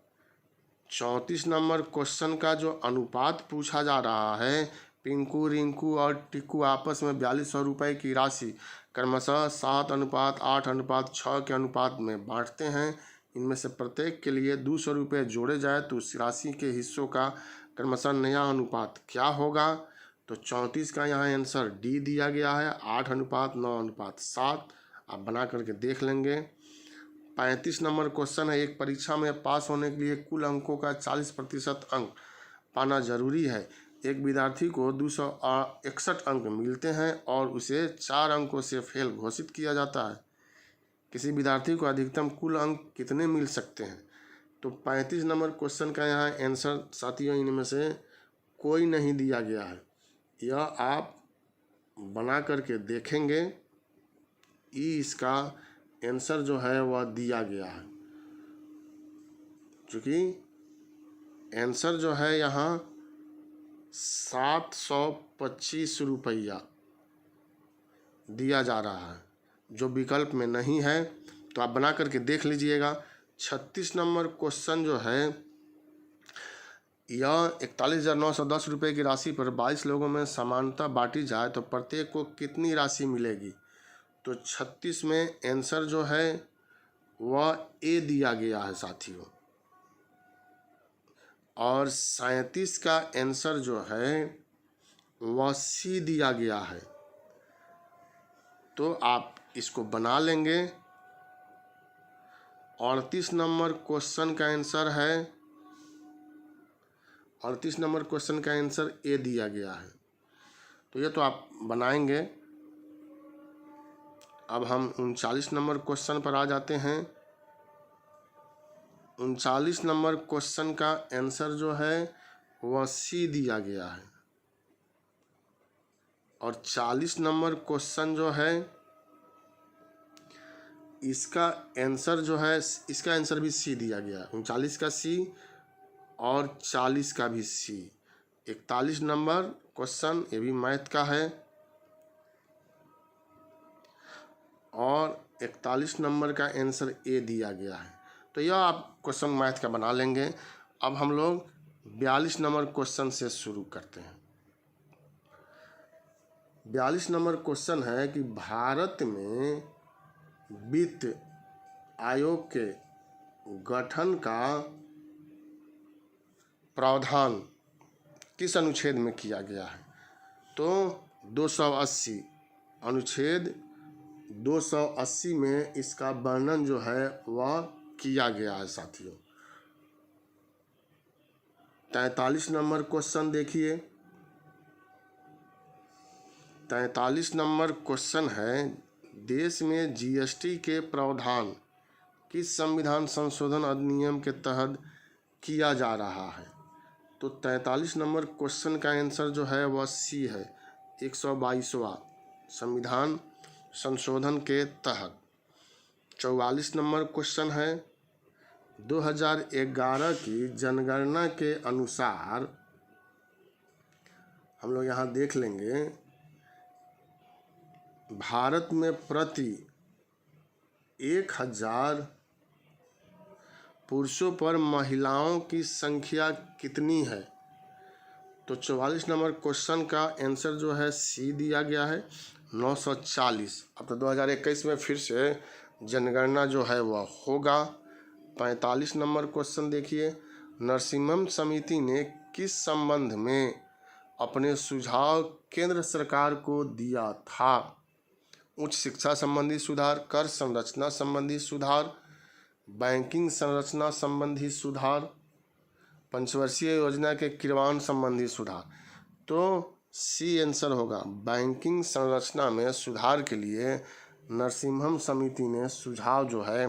34 नंबर क्वेश्चन का जो अनुपात पूछा जा रहा है, पिंकू रिंकू और टिक्कू आपस में 4200 रुपये की राशि क्रमशः 7:8:6 के अनुपात में बांटते हैं। इनमें से प्रत्येक के लिए 200 रुपये जोड़े जाए तो उस राशि के हिस्सों का क्रमशः नया अनुपात क्या होगा। तो 34 का यहाँ आंसर डी दिया गया है, 8:9:7। आप बना करके देख लेंगे। 35 नंबर क्वेश्चन है, एक परीक्षा में पास होने के लिए कुल अंकों का 40% अंक पाना जरूरी है। एक विद्यार्थी को 261 अंक मिलते हैं और उसे 4 अंकों से फेल घोषित किया जाता है। किसी विद्यार्थी को अधिकतम कुल अंक कितने मिल सकते हैं। तो 35 नंबर क्वेश्चन का यहाँ आंसर साथियों इनमें से कोई नहीं दिया गया है। यह आप बना करके देखेंगे। ई इसका आंसर जो है वह दिया गया है, क्योंकि आंसर जो है यहाँ 725 रुपया दिया जा रहा है, जो विकल्प में नहीं है। तो आप बना करके देख लीजिएगा। 36 नंबर क्वेश्चन जो है, यह 41,910 रुपये की राशि पर 22 लोगों में समानता बांटी जाए तो प्रत्येक को कितनी राशि मिलेगी। तो 36 में आंसर जो है वह ए दिया गया है साथियों, और 37 का आंसर जो है वह सी दिया गया है। तो आप इसको बना लेंगे। 38 नंबर क्वेश्चन का आंसर है, 38 नंबर क्वेश्चन का आंसर ए दिया गया है। तो ये तो आप बनाएंगे। अब हम 39 नंबर क्वेश्चन पर आ जाते हैं। 39 नंबर क्वेश्चन का आंसर जो है वह सी दिया गया है, और 40 नंबर क्वेश्चन जो है इसका आंसर जो है, इसका आंसर भी सी दिया गया है। 39 का सी और 40 का भी सी। 41 नंबर क्वेश्चन ये भी मैथ का है, और 41 नंबर का आंसर ए दिया गया है। तो यह आप क्वेश्चन मैथ का बना लेंगे। अब हम लोग 42 नंबर क्वेश्चन से शुरू करते हैं। 42 नंबर क्वेश्चन है कि भारत में वित्त आयोग के गठन का प्रावधान किस अनुच्छेद में किया गया है। तो 280 अनुच्छेद 280 में इसका वर्णन जो है वह किया गया है साथियों। 43 नंबर क्वेश्चन देखिए। 43 नंबर क्वेश्चन है, देश में जीएसटी के प्रावधान किस संविधान संशोधन अधिनियम के तहत किया जा रहा है। तो 43 नंबर क्वेश्चन का आंसर जो है वह सी है, 122वां संविधान संशोधन के तहत। 44 नंबर क्वेश्चन है, 2011 की जनगणना के अनुसार हम लोग यहाँ देख लेंगे, भारत में प्रति 1000 पुरुषों पर महिलाओं की संख्या कितनी है। तो 44 नंबर क्वेश्चन का आंसर जो है सी दिया गया है, 940। अब तो 2021 में फिर से जनगणना जो है वह होगा। 45 नंबर क्वेश्चन देखिए, नरसिम्हम समिति ने किस संबंध में अपने सुझाव केंद्र सरकार को दिया था। उच्च शिक्षा संबंधी सुधार, कर संरचना संबंधी सुधार, बैंकिंग संरचना संबंधी सुधार, पंचवर्षीय योजना के क्रियान्वयन संबंधी सुधार। तो सी आंसर होगा, बैंकिंग संरचना में सुधार के लिए नरसिम्हम समिति ने सुझाव जो है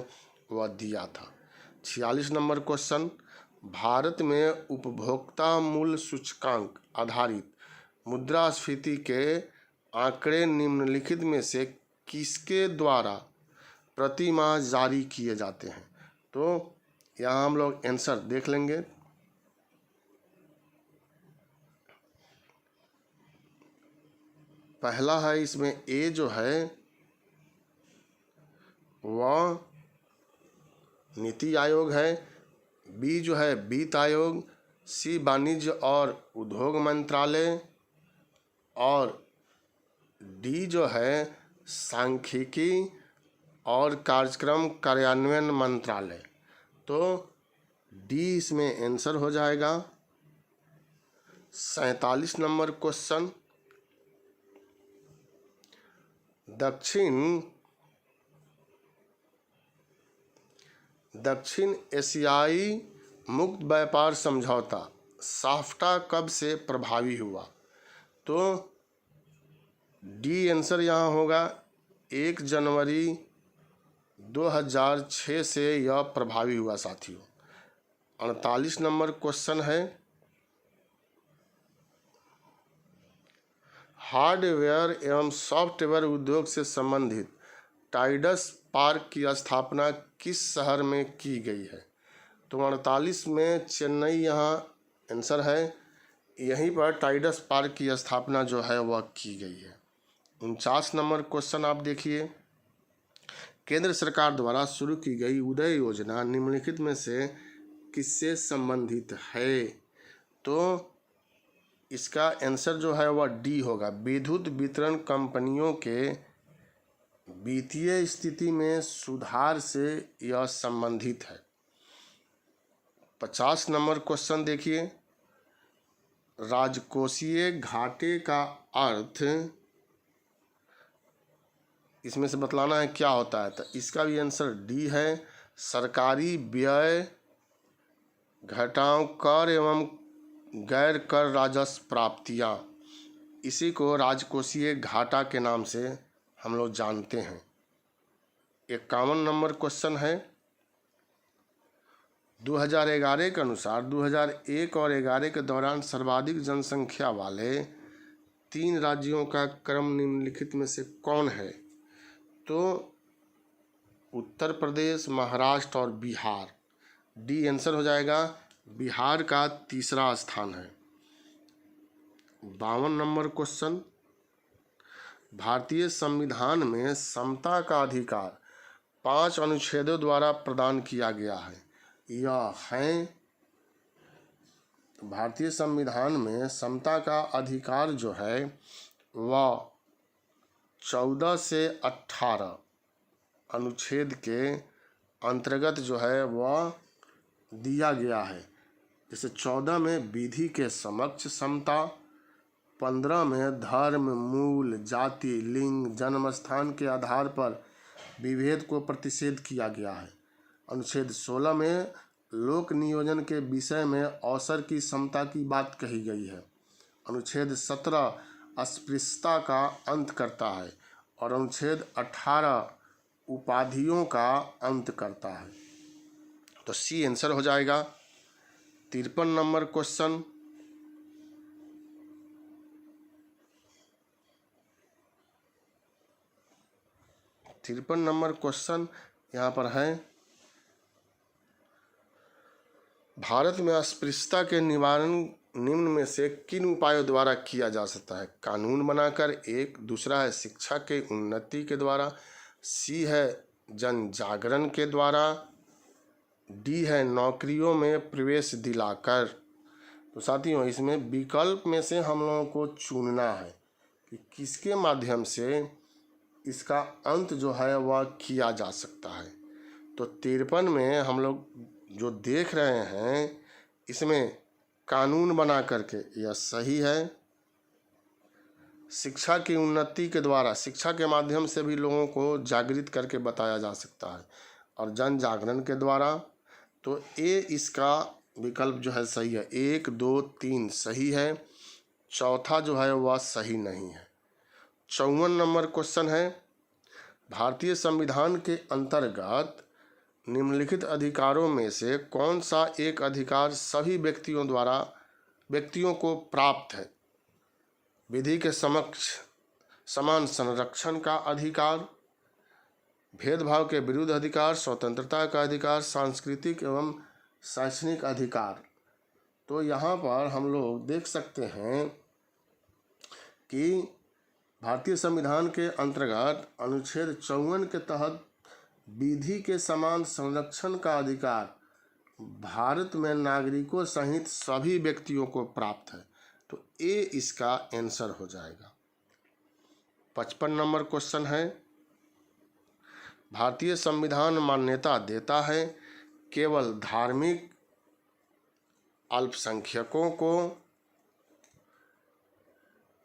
वह दिया था। 46 नंबर क्वेश्चन, भारत में उपभोक्ता मूल्य सूचकांक आधारित मुद्रास्फीति के आंकड़े निम्नलिखित में से किसके द्वारा प्रति माह जारी किए जाते हैं। तो यहाँ हम लोग आंसर देख लेंगे। पहला है इसमें ए जो है वह नीति आयोग है, बी जो है वित्त आयोग, सी वाणिज्य और उद्योग मंत्रालय, और डी जो है सांख्यिकी और कार्यक्रम कार्यान्वयन मंत्रालय। तो डी इसमें आंसर हो जाएगा। 47 नंबर क्वेश्चन, दक्षिण एशियाई मुक्त व्यापार समझौता साफ्टा कब से प्रभावी हुआ? तो डी आंसर यहाँ होगा 1 जनवरी 2006 से यह प्रभावी हुआ साथियों। 48 नंबर क्वेश्चन है, हार्डवेयर एवं सॉफ्टवेयर उद्योग से संबंधित टाइडस पार्क की स्थापना किस शहर में की गई है? तो 48 में चेन्नई यहाँ आंसर है। यहीं पर टाइडस पार्क की स्थापना जो है वह की गई है। 49 नंबर क्वेश्चन आप देखिए, केंद्र सरकार द्वारा शुरू की गई उदय योजना निम्नलिखित में से किससे संबंधित है? तो इसका आंसर जो है वह डी होगा, विद्युत वितरण कंपनियों के वित्तीय स्थिति में सुधार से यह संबंधित है। 50 नंबर क्वेश्चन देखिए, राजकोषीय घाटे का अर्थ इसमें से बतलाना है क्या होता है। तो इसका भी आंसर डी है, सरकारी व्यय घटाव कर एवं गैर कर राजस्व प्राप्तियां, इसी को राजकोषीय घाटा के नाम से हम लोग जानते हैं। 51 नंबर क्वेश्चन है, 2011 के अनुसार 2001 और 2011 के दौरान सर्वाधिक जनसंख्या वाले 3 राज्यों का क्रम निम्नलिखित में से कौन है? तो उत्तर प्रदेश, महाराष्ट्र और बिहार। डी आंसर हो जाएगा, बिहार का तीसरा स्थान है। 52 नंबर क्वेश्चन, भारतीय संविधान में समता का अधिकार 5 अनुच्छेदों द्वारा प्रदान किया गया है। यह है, भारतीय संविधान में समता का अधिकार जो है वह 14 से 18 अनुच्छेद के अंतर्गत जो है वह दिया गया है। जैसे 14 में विधि के समक्ष समता, 15 में धर्म, मूल, जाति, लिंग, जन्म स्थान के आधार पर विभेद को प्रतिषेध किया गया है। अनुच्छेद 16 में लोक नियोजन के विषय में अवसर की समता की बात कही गई है। अनुच्छेद 17 अस्पृश्यता का अंत करता है और अनुच्छेद 18 उपाधियों का अंत करता है। तो सी आंसर हो जाएगा। 53 नंबर क्वेश्चन, यहाँ पर है, भारत में अस्पृश्यता के निवारण निम्न में से किन उपायों द्वारा किया जा सकता है? कानून बनाकर, एक, दूसरा है शिक्षा के उन्नति के द्वारा, सी है जन जागरण के द्वारा, डी है नौकरियों में प्रवेश दिलाकर। तो साथियों इसमें विकल्प में से हम लोगों को चुनना है कि किसके माध्यम से इसका अंत जो है वह किया जा सकता है। तो 53 में हम लोग जो देख रहे हैं इसमें कानून बना करके यह सही है। शिक्षा की उन्नति के द्वारा, शिक्षा के माध्यम से भी लोगों को जागृत करके बताया जा सकता है, और जन जागरण के द्वारा। तो ए इसका विकल्प जो है सही है। 1, 2, 3 सही है, चौथा जो है वह सही नहीं है। 54 नंबर क्वेश्चन है, भारतीय संविधान के अंतर्गत निम्नलिखित अधिकारों में से कौन सा एक अधिकार सभी व्यक्तियों को प्राप्त है? विधि के समक्ष समान संरक्षण का अधिकार, भेदभाव के विरुद्ध अधिकार, स्वतंत्रता का अधिकार, सांस्कृतिक एवं शैक्षणिक अधिकार। तो यहाँ पर हम लोग देख सकते हैं कि भारतीय संविधान के अंतर्गत अनुच्छेद 54 के तहत विधि के समान संरक्षण का अधिकार भारत में नागरिकों सहित सभी व्यक्तियों को प्राप्त है। तो ए इसका आंसर हो जाएगा। 55 नंबर क्वेश्चन है, भारतीय संविधान मान्यता देता है केवल धार्मिक अल्पसंख्यकों को,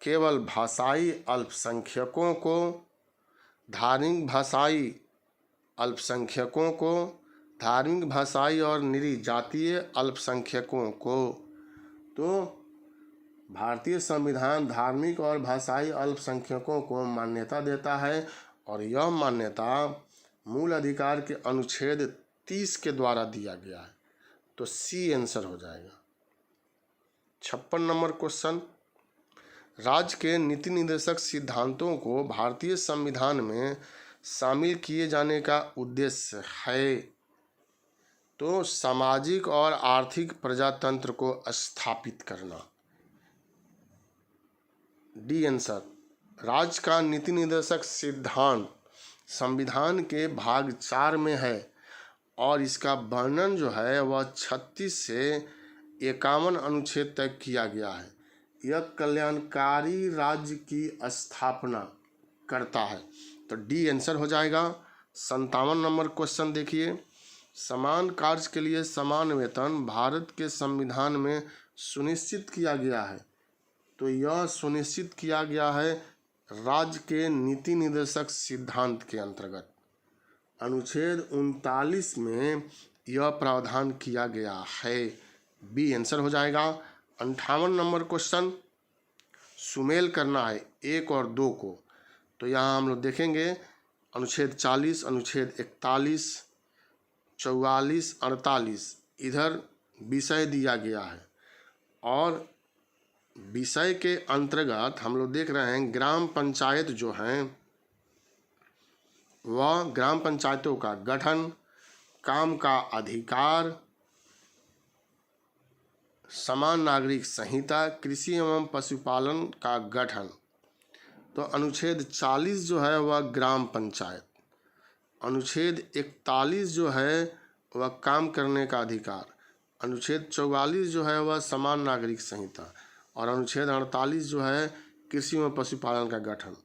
केवल भाषाई अल्पसंख्यकों को, धार्मिक भाषाई अल्पसंख्यकों को, धार्मिक भाषाई और निरीह जातीय अल्पसंख्यकों को। तो भारतीय संविधान धार्मिक और भाषाई अल्पसंख्यकों को मान्यता देता है और यह मान्यता मूल अधिकार के अनुच्छेद 30 के द्वारा दिया गया है। तो सी आंसर हो जाएगा। 56 नंबर क्वेश्चन, राज्य के नीति निर्देशक सिद्धांतों को भारतीय संविधान में शामिल किए जाने का उद्देश्य है। तो सामाजिक और आर्थिक प्रजातंत्र को स्थापित करना। D answer. राज्य का नीति निर्देशक सिद्धांत संविधान के भाग 4 में है और इसका वर्णन जो है वह 36 से 51 अनुच्छेद तक किया गया है। यह कल्याणकारी राज्य की स्थापना करता है। तो डी आंसर हो जाएगा। 57 नंबर क्वेश्चन देखिए, समान कार्य के लिए समान वेतन भारत के संविधान में सुनिश्चित किया गया है। तो यह सुनिश्चित किया गया है राज्य के नीति निर्देशक सिद्धांत के अंतर्गत। अनुच्छेद 39 में यह प्रावधान किया गया है। बी आंसर हो जाएगा। 58 नंबर क्वेश्चन, सुमेल करना है 1 और 2 को। तो यहाँ हम लोग देखेंगे अनुच्छेद 40, अनुच्छेद 41, 44, 48 इधर विषय दिया गया है और विषय के अंतर्गत हम लोग देख रहे हैं ग्राम पंचायत जो हैं वह ग्राम पंचायतों का गठन, काम का अधिकार, समान नागरिक संहिता, कृषि एवं पशुपालन का गठन। तो अनुच्छेद 40 जो है वह ग्राम पंचायत, अनुच्छेद 41 जो है वह काम करने का अधिकार, अनुच्छेद 44 जो है वह समान नागरिक संहिता और अनुच्छेद 48 जो है कृषि एवं पशुपालन का गठन।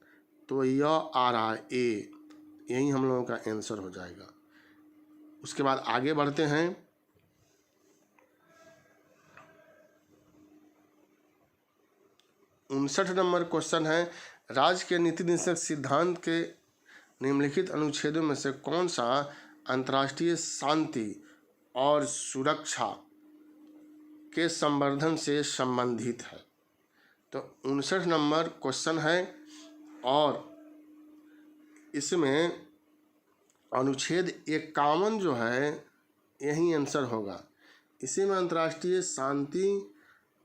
तो यह आ रहा है ए, यही हम लोगों का आंसर हो जाएगा। उसके बाद आगे बढ़ते हैं। उनसठ नंबर क्वेश्चन है, राज्य के नीति निर्देशक सिद्धांत के निम्नलिखित अनुच्छेदों में से कौन सा अंतर्राष्ट्रीय शांति और सुरक्षा के संवर्धन से संबंधित है। तो 59 नंबर क्वेश्चन है और इसमें अनुच्छेद 51 जो है यही आंसर होगा। इसी में अंतर्राष्ट्रीय शांति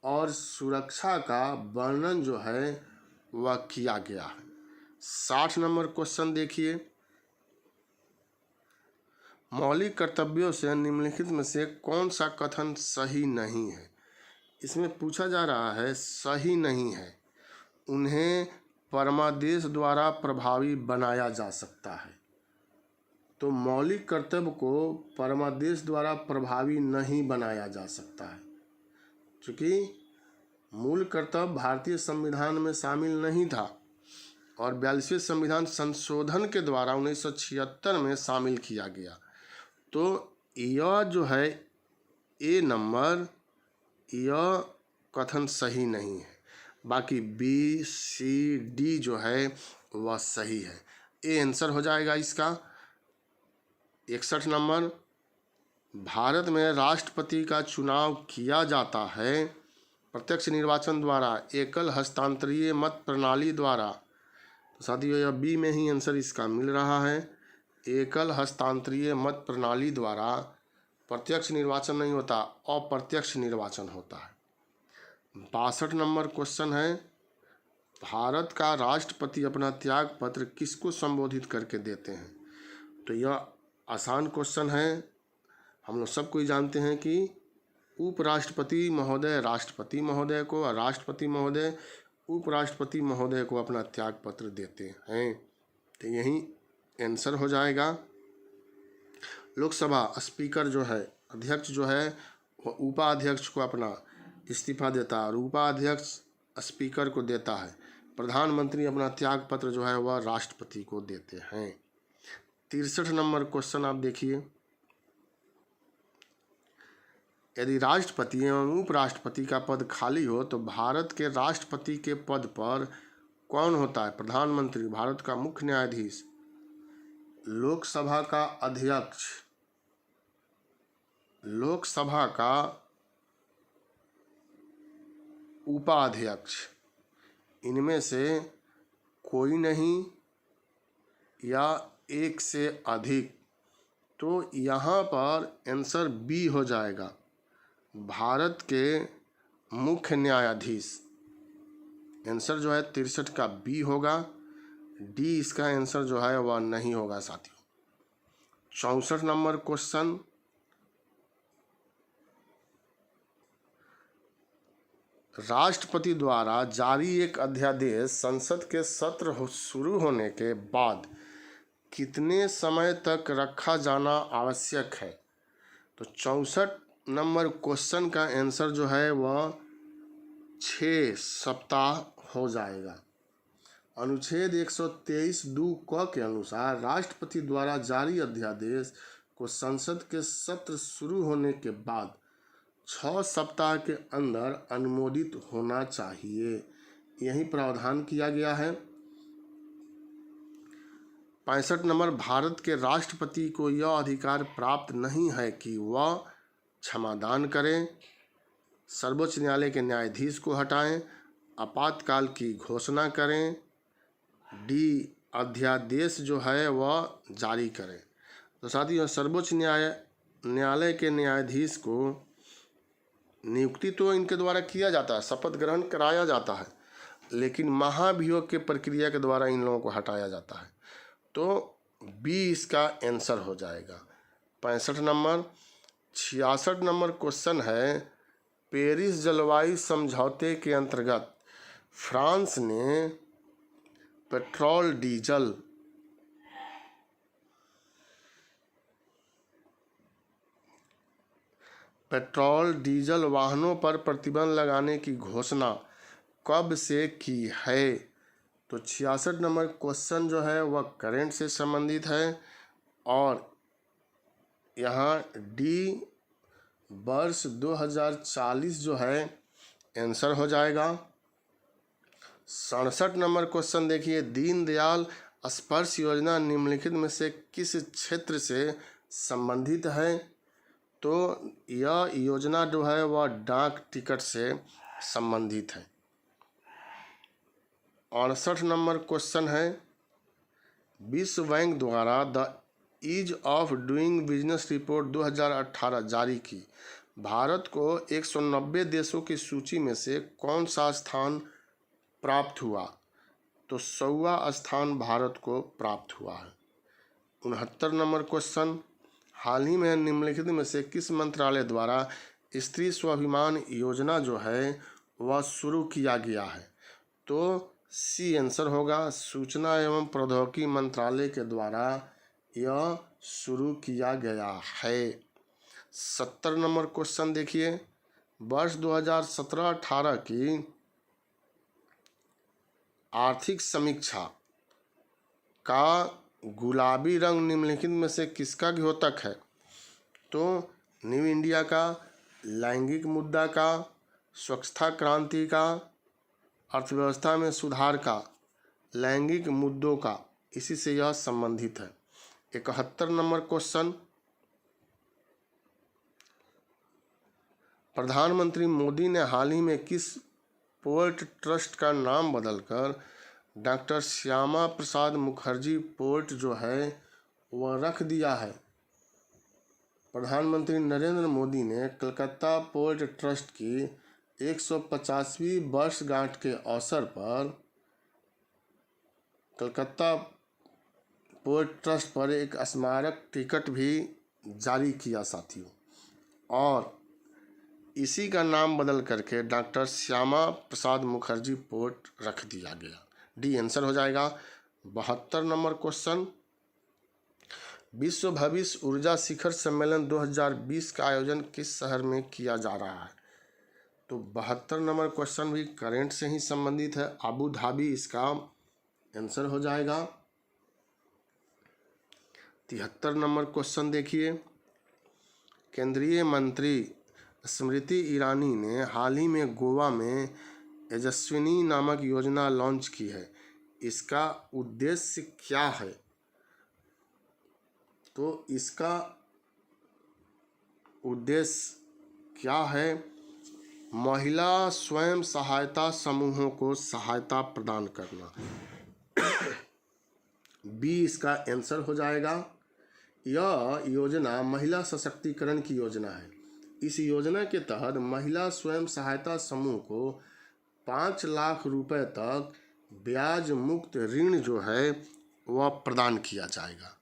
और सुरक्षा का वर्णन जो है वह किया गया है। 60 नंबर क्वेश्चन देखिए, मौलिक कर्तव्यों से निम्नलिखित में से कौन सा कथन सही नहीं है। इसमें पूछा जा रहा है सही नहीं है, उन्हें परमादेश द्वारा प्रभावी बनाया जा सकता है। तो मौलिक कर्तव्य को परमादेश द्वारा प्रभावी नहीं बनाया जा सकता है, क्योंकि मूल कर्तव्य भारतीय संविधान में शामिल नहीं था और 42वें संविधान संशोधन के द्वारा 1976 में शामिल किया गया। तो यह जो है ए नंबर, यह कथन सही नहीं है। बाकी बी, सी, डी जो है वह सही है। ए आंसर हो जाएगा इसका। 61 नंबर, भारत में राष्ट्रपति का चुनाव किया जाता है प्रत्यक्ष निर्वाचन द्वारा, एकल हस्तांतरीय मत प्रणाली द्वारा। तो साथियों यह बी में ही आंसर इसका मिल रहा है। एकल हस्तांतरीय मत प्रणाली द्वारा प्रत्यक्ष निर्वाचन नहीं होता, अप्रत्यक्ष निर्वाचन होता है। 62 नंबर क्वेश्चन है, भारत का राष्ट्रपति अपना त्याग पत्र किसको संबोधित करके देते हैं। तो यह आसान क्वेश्चन है। हम लोग सब कोई जानते हैं कि उपराष्ट्रपति महोदय राष्ट्रपति महोदय को और राष्ट्रपति महोदय उपराष्ट्रपति महोदय को अपना त्याग पत्र देते हैं। तो यही आंसर हो जाएगा। लोकसभा स्पीकर जो है, अध्यक्ष जो है, वह उपाध्यक्ष को अपना इस्तीफा देता है और उपाध्यक्ष स्पीकर को देता है। प्रधानमंत्री अपना त्याग पत्र जो है वह राष्ट्रपति को देते हैं। 63 नंबर क्वेश्चन आप देखिए। यदि राष्ट्रपति एवं उपराष्ट्रपति का पद खाली हो तो भारत के राष्ट्रपति के पद पर कौन होता है? प्रधानमंत्री, भारत का मुख्य न्यायाधीश, लोकसभा का अध्यक्ष, लोकसभा का उपाध्यक्ष, इनमें से कोई नहीं या एक से अधिक। तो यहाँ पर आंसर बी हो जाएगा, भारत के मुख्य न्यायाधीश। आंसर जो है 63 का बी होगा, डी इसका आंसर जो है वह नहीं होगा साथियों। 64 नंबर क्वेश्चन, राष्ट्रपति द्वारा जारी एक अध्यादेश संसद के सत्र शुरू होने के बाद कितने समय तक रखा जाना आवश्यक है? तो 64 नंबर क्वेश्चन का आंसर जो है वह 6 सप्ताह हो जाएगा। अनुच्छेद 123 दू क के अनुसार राष्ट्रपति द्वारा जारी अध्यादेश को संसद के सत्र शुरू होने के बाद 6 सप्ताह के अंदर अनुमोदित होना चाहिए, यही प्रावधान किया गया है। 65 नंबर, भारत के राष्ट्रपति को यह अधिकार प्राप्त नहीं है कि वह क्षमादान करें, सर्वोच्च न्यायालय के न्यायाधीश को हटाएं, आपातकाल की घोषणा करें, डी अध्यादेश जो है वह जारी करें। तो साथियों, सर्वोच्च न्यायालय के न्यायाधीश को नियुक्ति तो इनके द्वारा किया जाता है, शपथ ग्रहण कराया जाता है, लेकिन महाभियोग के प्रक्रिया के द्वारा इन लोगों को हटाया जाता है। तो बी इसका आंसर हो जाएगा। 65 नंबर। 66 नंबर क्वेश्चन है, पेरिस जलवायु समझौते के अंतर्गत फ्रांस ने पेट्रोल डीजल वाहनों पर प्रतिबंध लगाने की घोषणा कब से की है? तो 66 नंबर क्वेश्चन जो है वह करंट से संबंधित है और यहाँ डी वर्ष 2040 जो है आंसर हो जाएगा। 67 नंबर क्वेश्चन देखिए, दीनदयाल स्पर्श योजना निम्नलिखित में से किस क्षेत्र से संबंधित है? तो यह योजना जो है वह डाक टिकट से संबंधित है। 68 नंबर क्वेश्चन है, विश्व बैंक द्वारा the ease of doing business report 2018 जारी की भारत को 190 देशों की सूची में से कौन सा स्थान प्राप्त हुआ? तो 100वां स्थान भारत को प्राप्त हुआ है। 69 नंबर क्वेश्चन, हाल ही में निम्नलिखित में से किस मंत्रालय द्वारा स्त्री स्वाभिमान योजना जो है वह शुरू किया गया है? तो सी आंसर होगा, सूचना एवं प्रौद्योगिकी मंत्रालय के द्वारा यह शुरू किया गया है। 70 नंबर क्वेश्चन देखिए, वर्ष 2017-18 की आर्थिक समीक्षा का गुलाबी रंग निम्नलिखित में से किसका द्योतक है? तो न्यू इंडिया का, लैंगिक मुद्दा का, स्वच्छता क्रांति का, अर्थव्यवस्था में सुधार का, लैंगिक मुद्दों का, इसी से यह संबंधित है। 71 नंबर क्वेश्चन, प्रधानमंत्री मोदी ने हाल ही में किस पोर्ट ट्रस्ट का नाम बदलकर डॉक्टर श्यामा प्रसाद मुखर्जी पोर्ट जो है वह रख दिया है? प्रधानमंत्री नरेंद्र मोदी ने कलकत्ता पोर्ट ट्रस्ट की 150वीं वर्षगांठ के अवसर पर कलकत्ता पोर्ट ट्रस्ट पर एक स्मारक टिकट भी जारी किया साथियों, और इसी का नाम बदल करके डॉक्टर श्यामा प्रसाद मुखर्जी पोर्ट रख दिया गया। डी आंसर हो जाएगा। 72 नंबर क्वेश्चन, विश्व भविष्य ऊर्जा शिखर सम्मेलन 2020 का आयोजन किस शहर में किया जा रहा है? तो 72 नंबर क्वेश्चन भी करेंट से ही संबंधित है, अबू धाबी इसका आंसर हो जाएगा। 73 नंबर क्वेश्चन देखिए, केंद्रीय मंत्री स्मृति ईरानी ने हाल ही में गोवा में तेजस्विनी नामक योजना लॉन्च की है, इसका उद्देश्य क्या है? तो इसका उद्देश्य क्या है? महिला स्वयं सहायता समूहों को सहायता प्रदान करना। बी इसका आंसर हो जाएगा। यह योजना महिला सशक्तिकरण की योजना है। इस योजना के तहत महिला स्वयं सहायता समूह को 5 लाख रुपए तक ब्याज मुक्त ऋण जो है वह प्रदान किया जाएगा।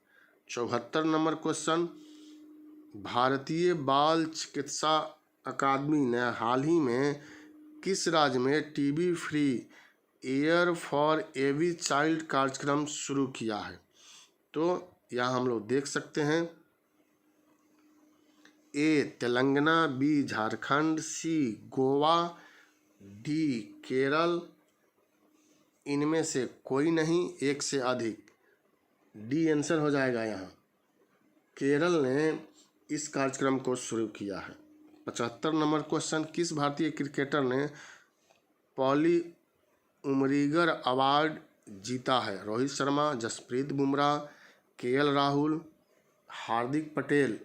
74 नंबर क्वेश्चन, भारतीय बाल चिकित्सा अकादमी ने हाल ही में किस राज्य में TB free air for every child कार्यक्रम शुरू किया है? तो यहाँ हम लोग देख सकते हैं, ए तेलंगाना, बी झारखंड, सी गोवा, डी केरल। इनमें से कोई नहीं, एक से अधिक। डी आंसर हो जाएगा यहाँ। केरल ने इस कार्यक्रम को शुरू किया है। 75 नंबर क्वेश्चन, किस भारतीय क्रिकेटर ने पॉली उमरीगर अवार्ड जीता है? रोहित शर्मा, जसप्रीत बुमराह, केएल राहुल, हार्दिक पटेल।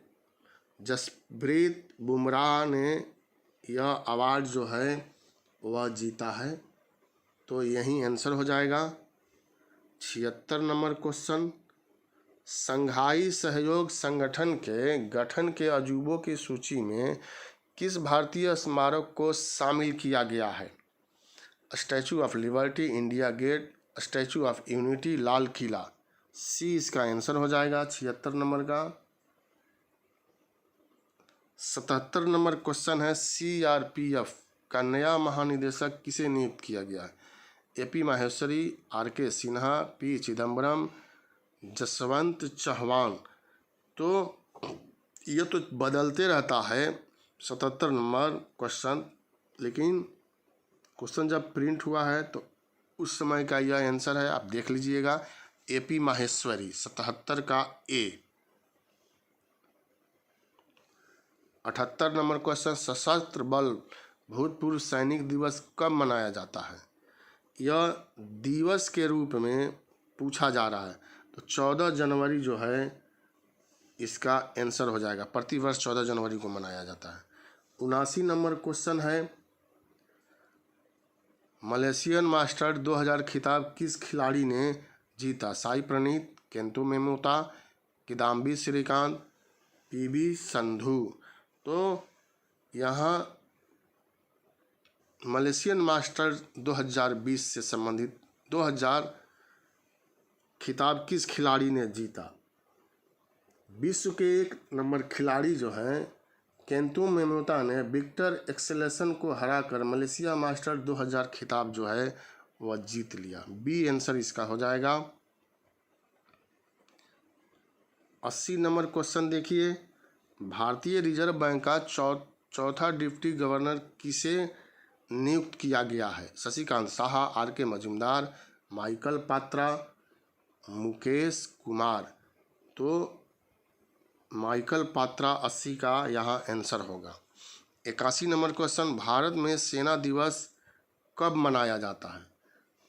जसप्रीत बुमराह ने यह अवार्ड जो है वह जीता है, तो यही आंसर हो जाएगा। 76 नंबर क्वेश्चन, संघाई सहयोग संगठन के गठन के अजूबों की सूची में किस भारतीय स्मारक को शामिल किया गया है? Statue of liberty, India Gate, statue of unity, Lal Qila. C इसका आंसर हो जाएगा 76 नंबर का। 77 नंबर क्वेश्चन है, सीआरपीएफ का नया महानिदेशक किसे नियुक्त किया गया है? AP Maheshwari, RK Sinha, P Chidambaram, Jaswant Chauhan. तो ये तो बदलते रहता है 77 नंबर क्वेश्चन, लेकिन क्वेश्चन जब प्रिंट हुआ है तो उस समय का यह आंसर है, आप देख लीजिएगा। एपी माहेश्वरी 77 का ए। 78 नंबर क्वेश्चन, सशस्त्र बल भूतपूर्व सैनिक दिवस कब मनाया जाता है? यह दिवस के रूप में पूछा जा रहा है, तो 14 जनवरी जो है इसका आंसर हो जाएगा। प्रतिवर्ष 14 जनवरी को मनाया जाता है। 79 नंबर क्वेश्चन है, मलेशियन मास्टर 2000 खिताब किस खिलाड़ी ने जीता? साई प्रणीत, केंतो मेमोता, किदाम्बी श्रीकांत, पीवी संधू। तो यहाँ मलेशियन मास्टर 2020 से संबंधित 2000 खिताब किस खिलाड़ी ने जीता? विश्व के 1 नंबर खिलाड़ी जो हैं केंतो मेमोता ने विक्टर एक्सेलेसन को हराकर मलेशिया मास्टर 2000 खिताब जो है वह जीत लिया। बी आंसर इसका हो जाएगा। 80 नंबर क्वेश्चन देखिए, भारतीय रिजर्व बैंक का चौथा डिप्टी गवर्नर किसे नियुक्त किया गया है? शशिकांत साहा, आर.के. मजूमदार, माइकल पात्रा, मुकेश कुमार। तो माइकल पात्रा 80 का यहाँ आंसर होगा। 81 नंबर क्वेश्चन, भारत में सेना दिवस कब मनाया जाता है?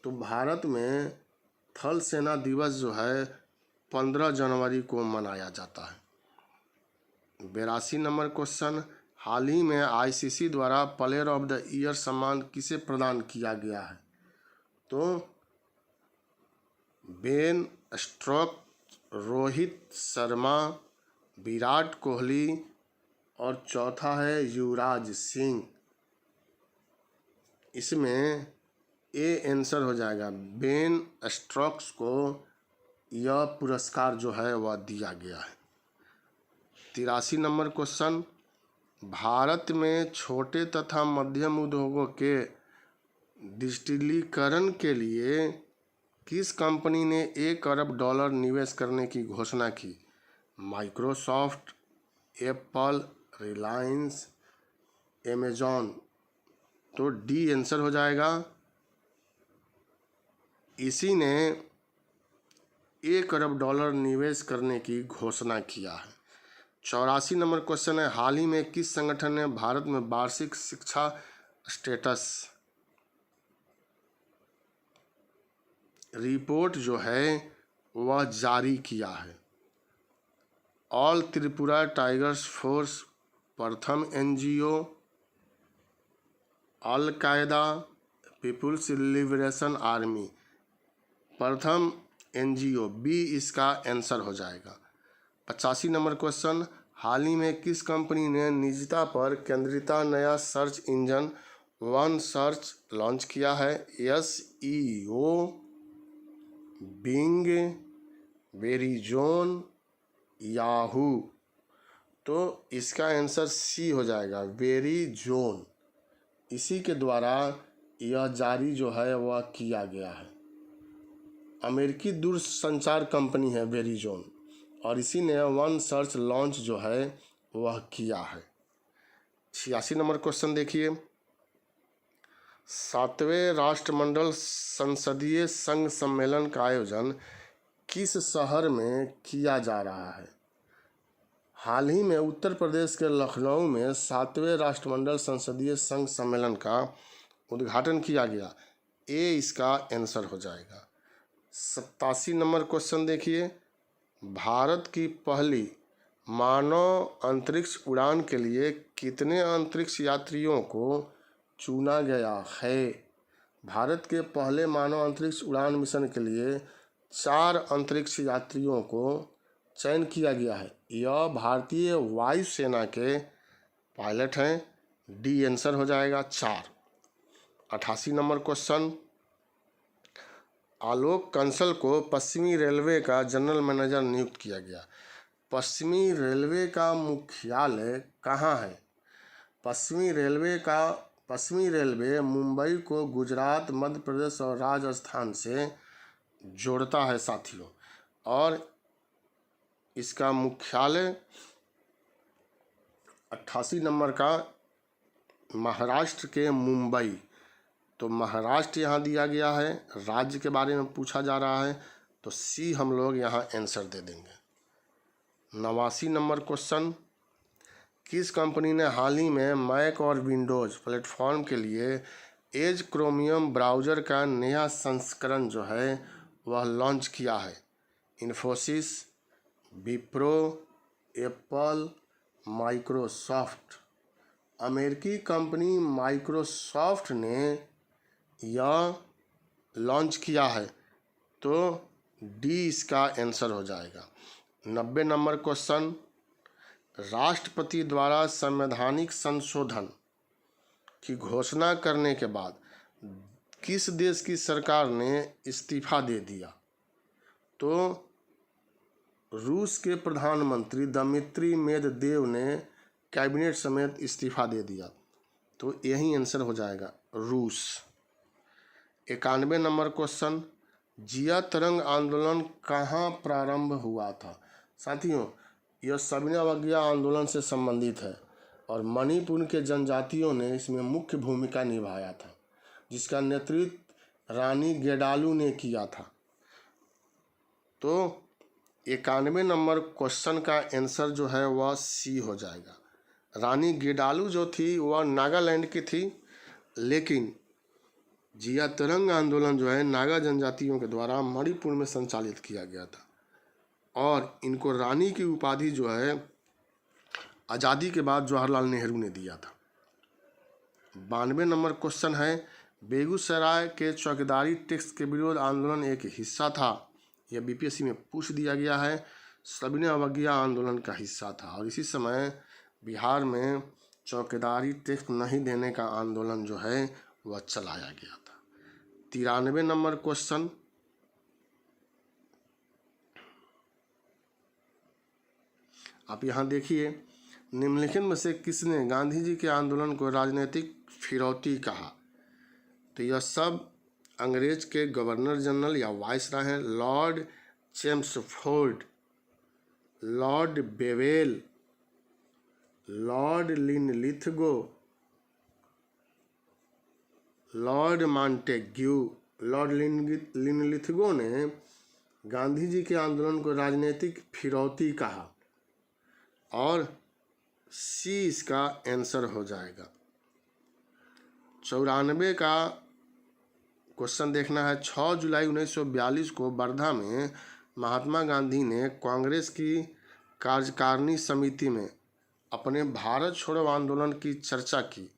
तो भारत में थल सेना दिवस जो है 15 जनवरी को मनाया जाता है। 82 नंबर क्वेश्चन, हाल ही में आईसीसी द्वारा प्लेयर ऑफ द ईयर सम्मान किसे प्रदान किया गया है? तो बेन स्ट्रोक, रोहित शर्मा, विराट कोहली और चौथा है युवराज सिंह। इसमें ए आंसर हो जाएगा। बेन स्ट्रोक्स को यह पुरस्कार जो है वह दिया गया है। 83 नंबर क्वेश्चन, भारत में छोटे तथा मध्यम उद्योगों के डिजिटलीकरण के लिए किस कंपनी ने $1 अरब निवेश करने की घोषणा की? Microsoft, Apple, Reliance, Amazon. तो डी आंसर हो जाएगा। इसी ने $1 अरब निवेश करने की घोषणा किया है। 84 नंबर क्वेश्चन है, हाल ही में किस संगठन ने भारत में वार्षिक शिक्षा स्टेटस रिपोर्ट जो है वह जारी किया है? ऑल त्रिपुरा टाइगर्स फोर्स, प्रथम एनजीओ, अल कायदा, पीपुल्स लिबरेशन आर्मी। प्रथम एनजीओ, बी इसका आंसर हो जाएगा। 85 नंबर क्वेश्चन, हाल ही में किस कंपनी ने निजता पर केंद्रित नया search engine one search launch किया है? SEO, Bing, Verizon, Yahoo. तो इसका आंसर सी हो जाएगा, वेरिजोन। इसी के द्वारा यह जारी जो है वह किया गया है। अमेरिकी दूरसंचार कंपनी है वेरिजोन, और इसी ने वन सर्च लॉन्च जो है वह किया है। 86 नंबर क्वेश्चन देखिए, 7वें राष्ट्रमंडल संसदीय संघ सम्मेलन का आयोजन किस शहर में किया जा रहा है? हाल ही में उत्तर प्रदेश के लखनऊ में 7वें राष्ट्रमंडल संसदीय संघ सम्मेलन का उद्घाटन किया गया। ए इसका आंसर हो जाएगा। 87 नंबर क्वेश्चन देखिए, भारत की पहली मानव अंतरिक्ष उड़ान के लिए कितने अंतरिक्ष यात्रियों को चुना गया है? भारत के पहले मानव अंतरिक्ष उड़ान मिशन के लिए 4 अंतरिक्ष यात्रियों को चयन किया गया है। यह भारतीय वायुसेना के पायलट हैं। डी आंसर हो जाएगा 4। 88 नंबर क्वेश्चन, आलोक कंसल को पश्चिमी रेलवे का जनरल मैनेजर नियुक्त किया गया। पश्चिमी रेलवे का मुख्यालय कहाँ है? पश्चिमी रेलवे मुंबई को गुजरात, मध्य प्रदेश और राजस्थान से जोड़ता है साथियों, और इसका मुख्यालय 88 नंबर का महाराष्ट्र के मुंबई। तो महाराष्ट्र यहाँ दिया गया है, राज्य के बारे में पूछा जा रहा है, तो सी हम लोग यहाँ आंसर दे देंगे। 89 नंबर क्वेश्चन, किस कंपनी ने हाल ही में मैक और विंडोज़ प्लेटफॉर्म के लिए एज क्रोमियम ब्राउज़र का नया संस्करण जो है वह लॉन्च किया है? Infosys, Wipro, Apple, Microsoft. अमेरिकी कंपनी माइक्रोसॉफ्ट ने यह लॉन्च किया है, तो डी इसका आंसर हो जाएगा। 90 नंबर क्वेश्चन, राष्ट्रपति द्वारा संवैधानिक संशोधन की घोषणा करने के बाद किस देश की सरकार ने इस्तीफा दे दिया? तो रूस के प्रधानमंत्री दमित्री मेदवेदेव ने कैबिनेट समेत इस्तीफा दे दिया। तो यही आंसर हो जाएगा, रूस। 91 नंबर क्वेश्चन, जिया तरंग आंदोलन कहाँ प्रारंभ हुआ था? साथियों, यह सविनय अवज्ञा आंदोलन से संबंधित है, और मणिपुर के जनजातियों ने इसमें मुख्य भूमिका निभाया था, जिसका नेतृत्व रानी गेडालू ने किया था। तो 91 नंबर क्वेश्चन का आंसर जो है वह सी हो जाएगा। रानी गेडालू जो थी वह नागालैंड की थी, लेकिन जिया तरंग आंदोलन जो है नागा जनजातियों के द्वारा मणिपुर में संचालित किया गया था, और इनको रानी की उपाधि जो है आज़ादी के बाद जवाहरलाल नेहरू ने दिया था। 92 नंबर क्वेश्चन है, बेगूसराय के चौकीदारी टैक्स के विरोध आंदोलन एक हिस्सा था। यह बीपीएससी में पूछ दिया गया है। सविनय अवज्ञा आंदोलन का हिस्सा था, और इसी समय बिहार में चौकीदारी टैक्स नहीं देने का आंदोलन जो है वह चलाया गया था। 93 नंबर क्वेश्चन, आप यहाँ देखिए, निम्नलिखित में से किसने गांधी जी के आंदोलन को राजनीतिक फिरौती कहा? तो यह सब अंग्रेज के गवर्नर जनरल या वाइसराय हैं। Lord Chelmsford, Lord Wavell, Lord Linlithgow, Lord Montague. Lord Linlithgow ने गांधी जी के आंदोलन को राजनीतिक फिरौती कहा और सी इसका आंसर हो जाएगा। 94 का क्वेश्चन देखना है। 6 जुलाई 1942 को वर्धा में महात्मा गांधी ने कांग्रेस की कार्यकारिणी समिति में अपने भारत छोड़ो आंदोलन की चर्चा की।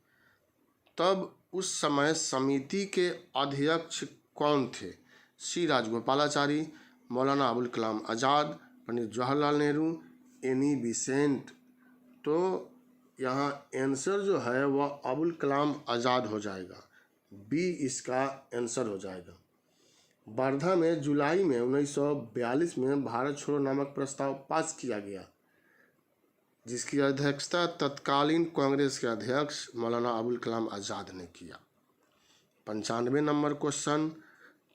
तब उस समय समिति के अध्यक्ष कौन थे? सी राजगोपालाचारी, मौलाना अबुल कलाम आज़ाद, पंडित जवाहरलाल नेहरू, एनी बेसेंट। तो यहाँ आंसर जो है वह अबुल कलाम आज़ाद हो जाएगा, बी इसका आंसर हो जाएगा। वर्धा में जुलाई में 1942 में भारत छोड़ो नामक प्रस्ताव पास किया गया, जिसकी अध्यक्षता तत्कालीन कांग्रेस के अध्यक्ष मौलाना अबुल कलाम आज़ाद ने किया। 95 नंबर क्वेश्चन,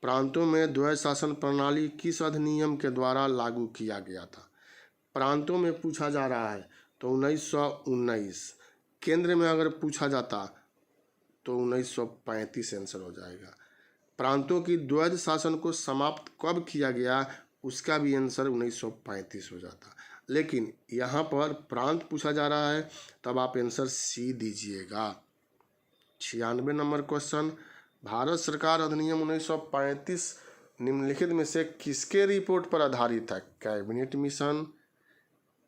प्रांतों में द्वैध शासन प्रणाली किस अधिनियम के द्वारा लागू किया गया था? प्रांतों में पूछा जा रहा है तो 1919। केंद्र में अगर पूछा जाता तो 1935 आंसर हो जाएगा। प्रांतों की द्वैध शासन को समाप्त कब किया गया, उसका भी आंसर 1935 हो जाता। लेकिन यहाँ पर प्रांत पूछा जा रहा है, तब आप आंसर सी दीजिएगा। 96 नंबर क्वेश्चन, भारत सरकार अधिनियम 1935 निम्नलिखित में से किसके रिपोर्ट पर आधारित है? Cabinet mission,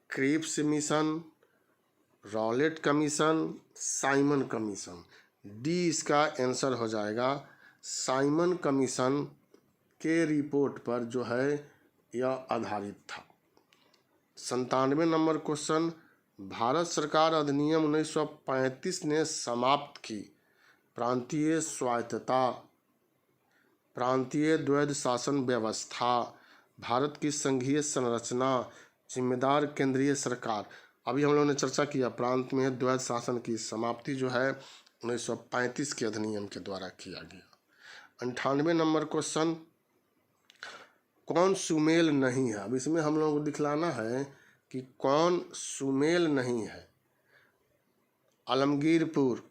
Cripps mission, Rowlatt commission, Simon commission. D इसका आंसर हो जाएगा। साइमन कमीशन के रिपोर्ट पर जो है यह आधारित था। 97 नंबर क्वेश्चन, भारत सरकार अधिनियम 1935 ने समाप्त की प्रांतीय स्वायत्तता, प्रांतीय द्वैध शासन व्यवस्था, भारत की संघीय संरचना, जिम्मेदार केंद्रीय सरकार। अभी हम लोगों ने चर्चा किया प्रांत में द्वैध शासन की समाप्ति जो है 1935 के अधिनियम के द्वारा किया गया। 98 नंबर क्वेश्चन, कौन सुमेल नहीं है? अब इसमें हम लोगों को दिखलाना है कि कौन सुमेल नहीं है। आलमगीरपुर,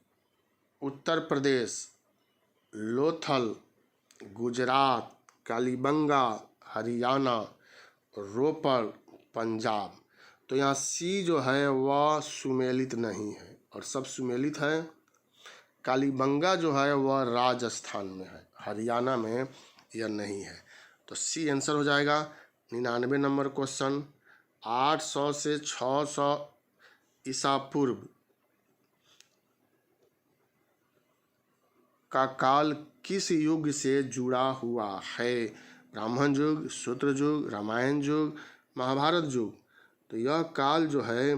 उत्तर प्रदेश, लोथल, गुजरात, कालीबंगा, हरियाणा, रोपड़, पंजाब। तो यहाँ सी जो है वह सुमेलित नहीं है और सब सुमेलित है। कालीबंगा जो है वह राजस्थान में है, हरियाणा में यह नहीं है। तो सी आंसर हो जाएगा। 99 नंबर क्वेश्चन, 800 से 600 ईसा पूर्व का काल किस युग से जुड़ा हुआ है? ब्राह्मण युग, शूद्र युग, रामायण युग, महाभारत युग। तो यह काल जो है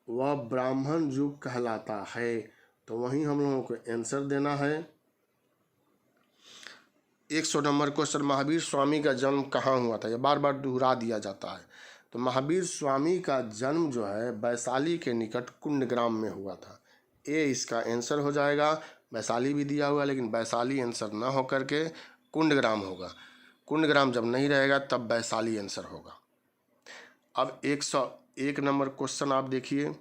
वह ब्राह्मण युग कहलाता है। तो वहीं हम लोगों को आंसर देना है। 100 नंबर क्वेश्चन, महावीर स्वामी का जन्म कहाँ हुआ था? यह बार बार दोहरा दिया जाता है। तो महावीर स्वामी का जन्म जो है वैशाली के निकट कुंडग्राम में हुआ था। ए इसका आंसर हो जाएगा। वैशाली भी दिया हुआ लेकिन वैशाली आंसर ना हो करके कुंडग्राम होगा। कुंडग्राम जब नहीं रहेगा तब वैशाली आंसर होगा। अब 101 नंबर क्वेश्चन आप देखिए,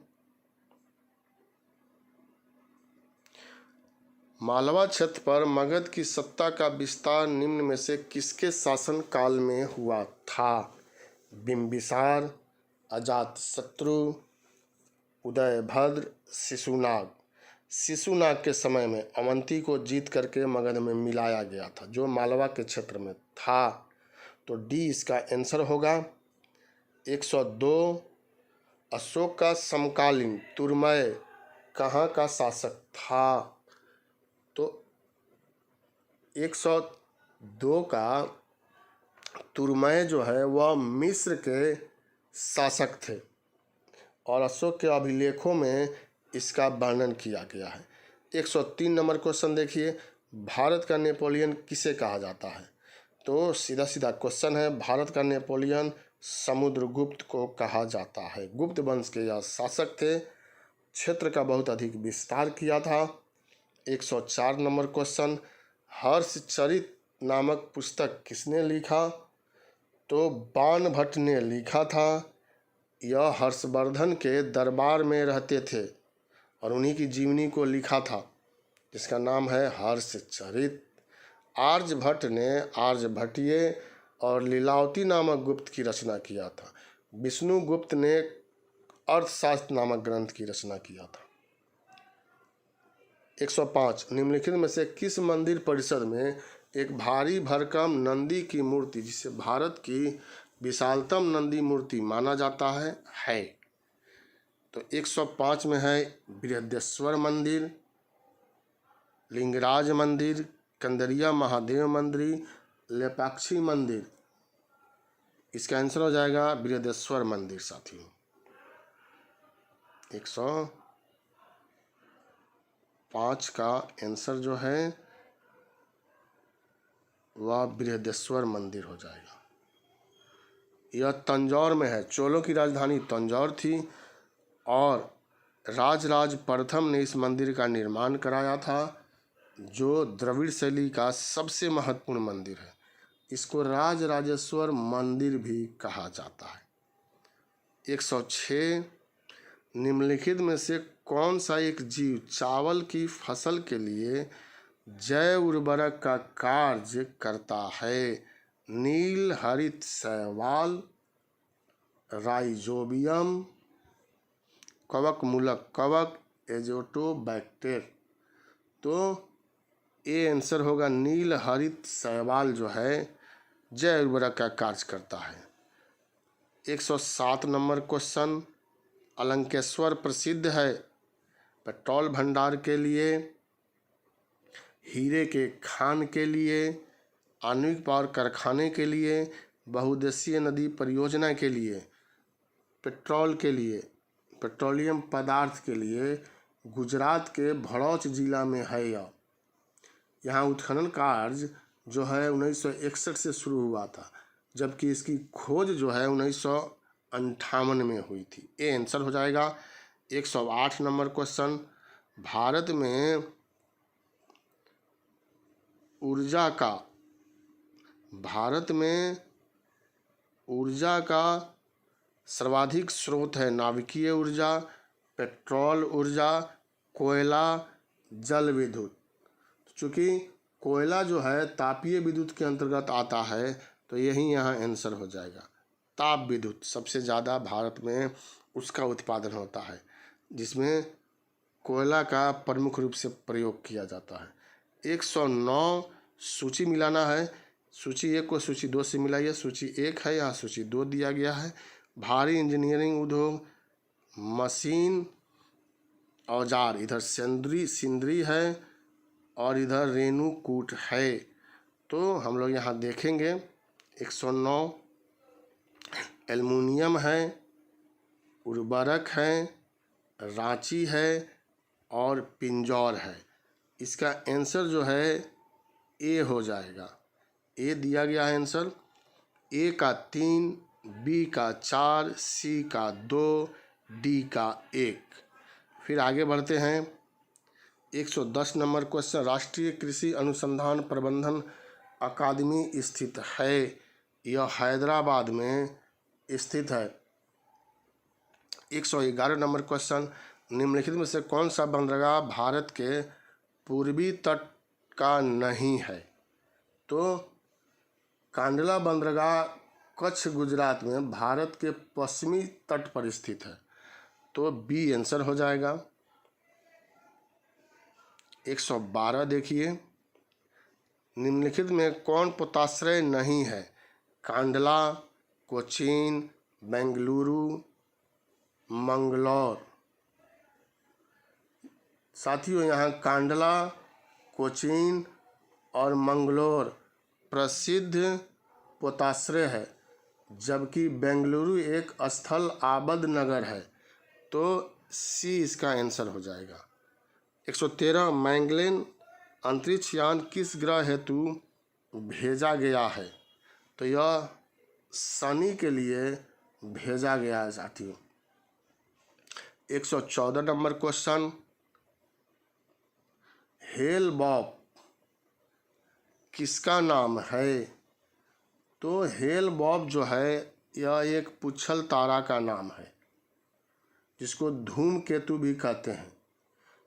मालवा क्षेत्र पर मगध की सत्ता का विस्तार निम्न में से किसके शासन काल में हुआ था? बिंबिसार, अजातशत्रु, उदयभद्र, शिशुनाग। शिशुनाग के समय में अवंती को जीत करके मगध में मिलाया गया था, जो मालवा के क्षेत्र में था। तो डी इसका आंसर होगा। 102, अशोक का समकालीन तुर्मय कहाँ का शासक था? तो 102 का तुर्मय जो है वह मिस्र के शासक थे और अशोक के अभिलेखों में इसका वर्णन किया गया है। 103 नंबर क्वेश्चन देखिए, भारत का नेपोलियन किसे कहा जाता है? तो सीधा सीधा क्वेश्चन है, भारत का नेपोलियन समुद्रगुप्त को कहा जाता है। गुप्त वंश के यह शासक थे, क्षेत्र का बहुत अधिक विस्तार किया था। 104 नंबर क्वेश्चन, हर्षचरित नामक पुस्तक किसने लिखा? तो बाणभट्ट ने लिखा था। यह हर्षवर्धन के दरबार में रहते थे और उन्हीं की जीवनी को लिखा था, जिसका नाम है हर्षचरित। आर्यभट्ट ने आर्यभट्टीय और लीलावती नामक गुप्त की रचना किया था। विष्णुगुप्त ने अर्थशास्त्र नामक ग्रंथ की रचना किया था। 105 निम्नलिखित में से किस मंदिर परिसर में एक भारी भरकम नंदी की मूर्ति, जिसे भारत की विशालतम नंदी मूर्ति माना जाता है? तो 105 में है बृहदेश्वर मंदिर, लिंगराज मंदिर, कंदरिया महादेव मंदिर, लेपाक्षी मंदिर। इसका आंसर हो जाएगा बृहदेश्वर मंदिर साथियों। 105 का आंसर जो है वह बृहदेश्वर मंदिर हो जाएगा। यह तंजौर में है। चोलों की राजधानी तंजौर थी और राजराज प्रथम ने इस मंदिर का निर्माण कराया था, जो द्रविड़ शैली का सबसे महत्वपूर्ण मंदिर है। इसको राजराजेश्वर मंदिर भी कहा जाता है। 106 निम्नलिखित में से कौन सा एक जीव चावल की फसल के लिए जैव उर्वरक का कार्य करता है? नील हरित शैवाल, राइजोबियम, कवक मूलक कवक, एजोटोबैक्टर। तो ये आंसर होगा नील हरित शैवाल जो है जैव उर्वरक का कार्य करता है। 107 नंबर क्वेश्चन, अलंकेश्वर प्रसिद्ध है पेट्रोल भंडार के लिए, हीरे के खान के लिए, आणविक पावर कारखाने के लिए, बहुउद्देशीय नदी परियोजना के लिए, पेट्रोल के लिए, पेट्रोलियम पदार्थ के लिए। गुजरात के भड़ौच जिला में है यह। यहाँ उत्खनन कार्य जो है 1961 से शुरू हुआ था, जबकि इसकी खोज जो है 1958 में हुई थी। ये आंसर हो जाएगा। 108 नंबर क्वेश्चन, भारत में ऊर्जा का सर्वाधिक स्रोत है नाभिकीय ऊर्जा, पेट्रोल ऊर्जा, कोयला, जल विद्युत। चूँकि कोयला जो है तापीय विद्युत के अंतर्गत आता है, तो यही यहाँ आंसर हो जाएगा। ताप विद्युत सबसे ज़्यादा भारत में उसका उत्पादन होता है, जिसमें कोयला का प्रमुख रूप से प्रयोग किया जाता है। 109 सूची मिलाना है। सूची 1 को सूची 2 से मिलाइए। सूची 1 है, यहाँ सूची 2 दिया गया है। भारी इंजीनियरिंग उद्योग, मशीन, औजार, इधर सिंदरी है और इधर रेणुकूट है। तो हम लोग यहाँ देखेंगे 109 एल्युमिनियम है, उर्वरक है, रांची है और पिंजौर है। इसका आंसर जो है ए हो जाएगा। ए दिया गया है आंसर। ए का 3, बी का 4, सी का 2, डी का 1। फिर आगे बढ़ते हैं। 110 नंबर क्वेश्चन, राष्ट्रीय कृषि अनुसंधान प्रबंधन अकादमी स्थित है। यह हैदराबाद में स्थित है। 111 नंबर क्वेश्चन, निम्नलिखित में से कौन सा बंदरगाह भारत के पूर्वी तट का नहीं है? तो कांडला बंदरगाह कच्छ गुजरात में भारत के पश्चिमी तट पर स्थित है। तो बी आंसर हो जाएगा। 112 देखिए, निम्नलिखित में कौन पोताश्रय नहीं है? कांडला, कोचीन, बेंगलुरु, मंगलौर। साथियों, यहाँ कांडला, कोचीन और मंगलौर प्रसिद्ध पोताश्रय है, जबकि बेंगलुरु एक स्थल आबद्ध नगर है। तो सी इसका आंसर हो जाएगा। 113 मैंगलेन अंतरिक्ष यान किस ग्रह हेतु भेजा गया है? तो यह शनि के लिए भेजा गया है साथियों। 114 नंबर क्वेश्चन, हेल बॉब किसका नाम है? तो हेल बॉब जो है यह एक पुच्छल तारा का नाम है जिसको धूमकेतु भी कहते हैं।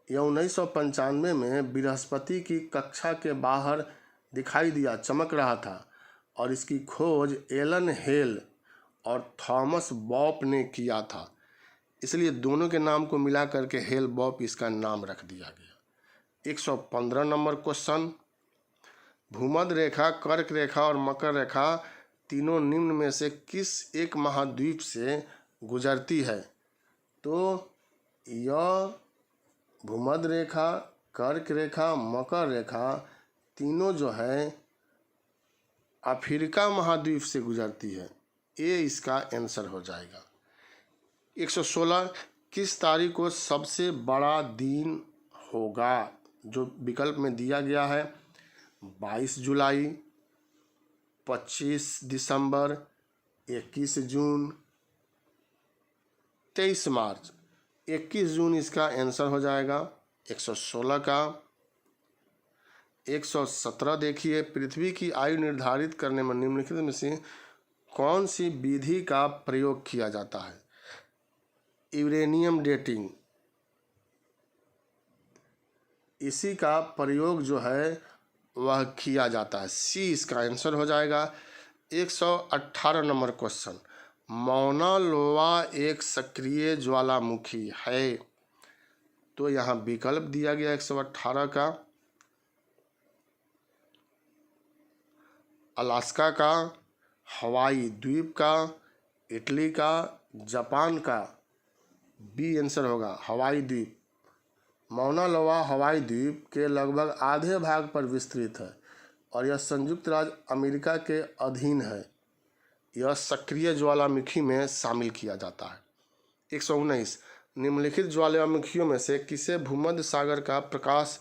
यह 1995 में बृहस्पति की कक्षा के बाहर दिखाई दिया, चमक रहा था और इसकी खोज एलन हेल और थॉमस बॉप ने किया था, इसलिए दोनों के नाम को मिला करके हेल बॉप इसका नाम रख दिया गया। 115 नंबर क्वेश्चन, भूमध्य रेखा, कर्क रेखा और मकर रेखा तीनों निम्न में से किस एक महाद्वीप से गुजरती है? तो यह भूमध्य रेखा, कर्क रेखा, मकर रेखा तीनों जो है अफ्रीका महाद्वीप से गुजरती है। ये इसका आंसर हो जाएगा। 116, किस तारीख को सबसे बड़ा दिन होगा? जो विकल्प में दिया गया है 22 जुलाई, 25 दिसंबर, 21 जून, 23 मार्च। 21 जून इसका आंसर हो जाएगा 116 का। 117 देखिए, पृथ्वी की आयु निर्धारित करने में निम्नलिखित में से कौन सी विधि का प्रयोग किया जाता है? यूरेनियम डेटिंग, इसी का प्रयोग जो है वह किया जाता है। सी इसका आंसर हो जाएगा। 118 नंबर क्वेश्चन, मौना लोवा एक सक्रिय ज्वालामुखी है? तो यहाँ विकल्प दिया गया 118 का, अलास्का का, हवाई द्वीप का, इटली का, जापान का। बी आंसर होगा हवाई द्वीप। मौना लोवा हवाई द्वीप के लगभग आधे भाग पर विस्तृत है और यह संयुक्त राज्य अमेरिका के अधीन है। यह सक्रिय ज्वालामुखी में शामिल किया जाता है। 119, निम्नलिखित ज्वालामुखियों में से किसे भूमध्य सागर का प्रकाश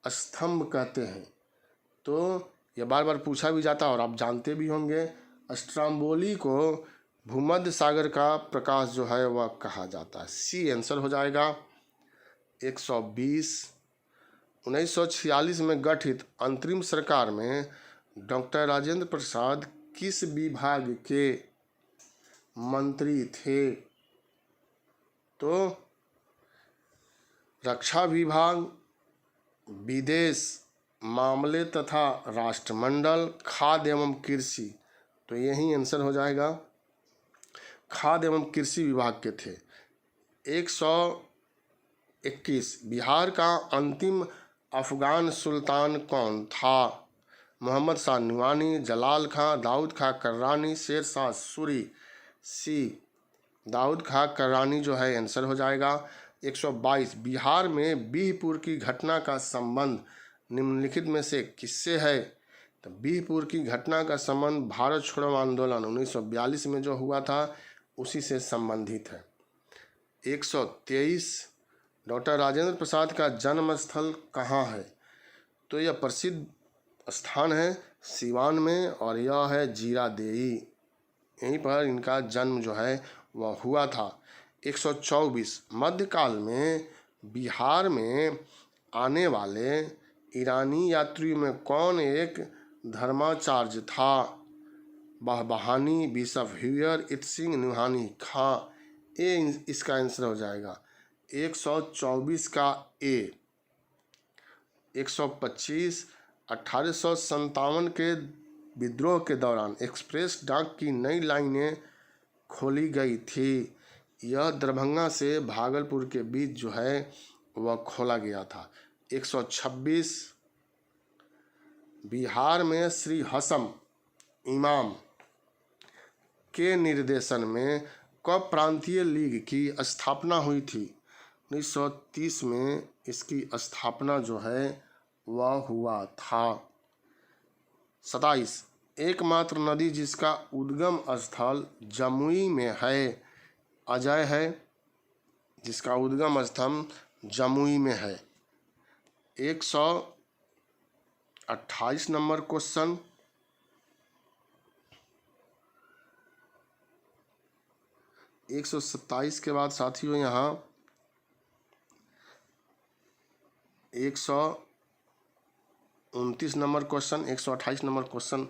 स्तंभ कहते हैं? तो यह बार बार पूछा भी जाता है और आप जानते भी होंगे। स्ट्रोम्बोली को भूमध्य सागर का प्रकाश जो है वह कहा जाता है। सी आंसर हो जाएगा। 120, 1946 में गठित अंतरिम सरकार में डॉक्टर राजेंद्र प्रसाद किस विभाग के मंत्री थे? तो रक्षा विभाग, विदेश मामले तथा राष्ट्रमंडल, खाद्य एवं कृषि। तो यही आंसर हो जाएगा, खाद्य एवं कृषि विभाग के थे। 121, बिहार का अंतिम अफगान सुल्तान कौन था? मोहम्मद शाह नूरानी, जलाल खां, दाऊद खां कर्रानी, शेर शाह सूरी। सी दाऊद खां कर्रानी जो है आंसर हो जाएगा। 122, बिहार में बीहपुर की घटना का संबंध निम्नलिखित में से किससे है? तो बीहपुर की घटना का संबंध भारत छोड़ो आंदोलन 1942 में जो हुआ था उसी से संबंधित है। 123, डॉक्टर राजेंद्र प्रसाद का जन्म स्थल कहाँ है? तो यह प्रसिद्ध स्थान है सिवान में और यह है जीरादेई, यहीं पर इनका जन्म जो है वह हुआ था। 124, मध्यकाल में बिहार में आने वाले ईरानी यात्रियों में कौन एक धर्माचार्य था? बहबहानी, बिशप ह्यूयर, इत्सिंग, नुहानी खां। ए इसका आंसर हो जाएगा 124 का ए। 125, 1857 के विद्रोह के दौरान एक्सप्रेस डाक की नई लाइनें खोली गई थी। यह दरभंगा से भागलपुर के बीच जो है वह खोला गया था। 126, बिहार में श्री हसम इमाम के निर्देशन में कब प्रांतीय लीग की स्थापना हुई थी? 1930 में इसकी स्थापना जो है वह हुआ था। 27, एकमात्र नदी जिसका उद्गम स्थल जमुई में है? अजय है जिसका उद्गम स्थल जमुई में है। 128 नंबर क्वेश्चन, 127 के बाद साथियों यहाँ 129 नंबर क्वेश्चन, 128 नंबर क्वेश्चन